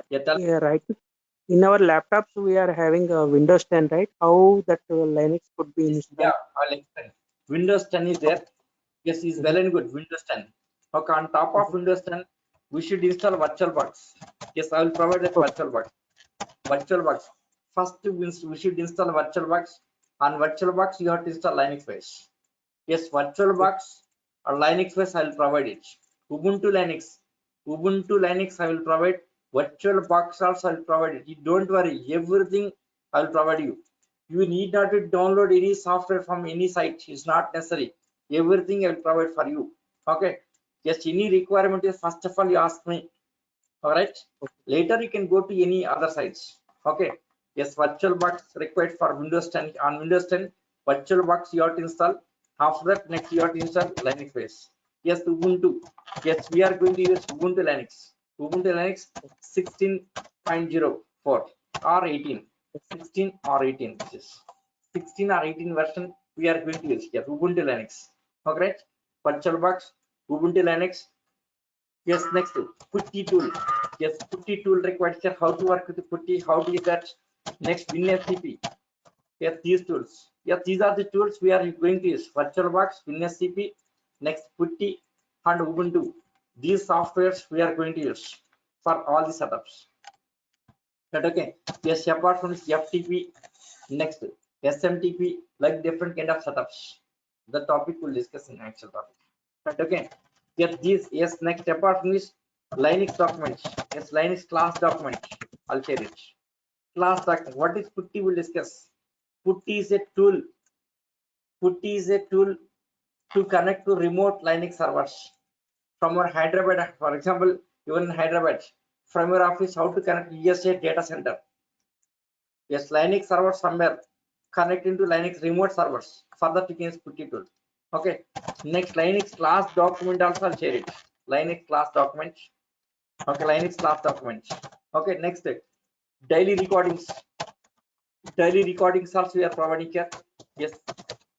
Yeah, tell. Yeah, right. In our laptops, we are having Windows 10, right? How that Linux could be Yeah, installed? I'll explain. Windows 10 is there. Yes, is Mhm, well and good. Windows 10. Okay, on top of mhm. Windows 10, we should install VirtualBox. Yes, I will provide that Okay. VirtualBox. VirtualBox. First, we should install VirtualBox. On VirtualBox, you have to install Linux base. Yes, Okay. VirtualBox or Linux base, I will provide it. Ubuntu Linux. Ubuntu Linux, I will provide. VirtualBox also, I will provide it. You don't worry, everything I will provide you. You need not to download any software from any site. It's not necessary. Everything I will provide for you. Okay. Just any requirement is first of all you ask me. All right. Later you can go to any other sites. Okay. Yes, VirtualBox required for Windows 10. On Windows 10, VirtualBox you have to install. After that, next you have to install Linux base. Yes, Ubuntu. Yes, we are going to use Ubuntu Linux. Ubuntu Linux 16.04 or 18. 16 or 18. This is 16 or 18 version we are going to use here. Ubuntu Linux. Okay. VirtualBox, Ubuntu Linux. Yes, next Putty tool. Yes, Putty tool requires here how to work with the Putty, how to use that. Next WinSCP. Yes, these tools. Yes, these are the tools we are going to use. VirtualBox, WinSCP, next Putty and Ubuntu. These softwares we are going to use for all the setups. But okay. Yes, apart from this FTP, next SMTP, like different kind of setups. The topic we'll discuss in actual topic. But okay, get these. Yes, next apart from this Linux documents. Yes, Linux class document. I'll share it. Class document. What is Putty? We'll discuss. Putty is a tool. Putty is a tool to connect to remote Linux servers from our Hyderabad. For example, even in Hyderabad, from your office, how to connect ESA data center. Yes, Linux server somewhere connecting to Linux remote servers. For that, you can use Putty tool. Okay. Next, Linux class document also I'll share it. Linux class document. Okay, Linux class document. Okay, next daily recordings. Daily recordings also we are providing here. Yes,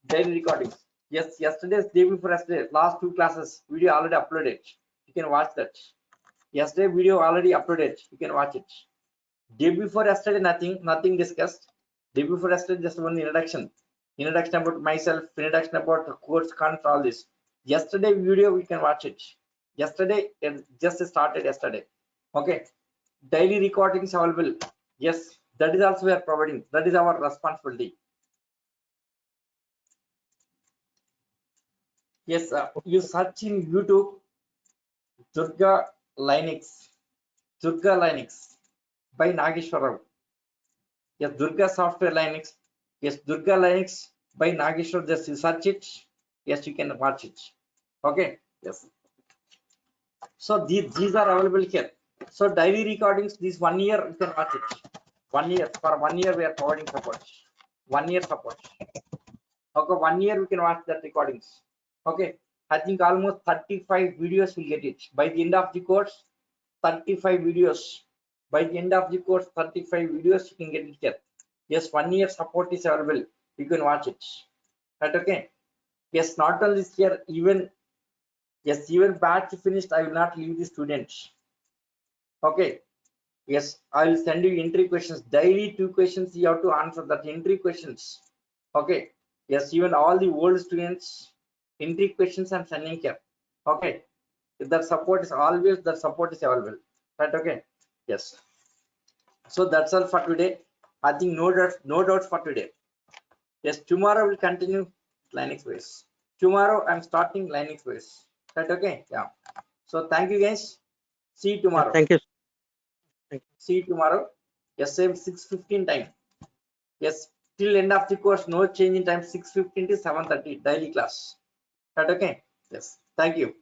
daily recordings. Yes, yesterday's day before yesterday, last two classes video already uploaded. You can watch that. Yesterday video already uploaded. You can watch it. Day before yesterday, nothing discussed. Day before yesterday, just one introduction. Introduction about myself, introduction about the course, content, all this. Yesterday video, we can watch it. Yesterday, it just started yesterday. Okay. Daily recordings available. Yes, that is also we are providing. That is our responsibility. Yes, you search in YouTube, Durga Linux. Durga Linux by Nageshwar Rao. Yes, Durga Software Linux. Yes, Durga Linux by Nageshwar. Just search it. Yes, you can watch it. Okay. Yes. So these are available here. So daily recordings, this 1 year you can watch it. 1 year, for 1 year we are providing support. 1 year support. Okay, 1 year we can watch that recordings. Okay. I think almost 35 videos will get it. By the end of the course, 35 videos. By the end of the course, 35 videos you can get it here. Yes, 1 year support is available. You can watch it. Right, okay. Yes, not only here, even Yes, even batch finished, I will not leave the students. Okay. Yes, I will send you entry questions. Daily 2 questions you have to answer that entry questions. Okay. Yes, even all the old students, entry questions I'm sending here. Okay. If that support is always, that support is available. Right? Okay. Yes. So that's all for today. I think no doubts for today. Yes, tomorrow we'll continue Linux base. Tomorrow I'm starting Linux base. Right? Okay. Yeah. So thank you guys. See you Yeah, tomorrow. thank you. Thank you. See you tomorrow. Yes, same 6:15 time. Yes, till end of the course, no change in time. 6:15 to 7:30 daily class. Right? Okay. Yes. Thank you.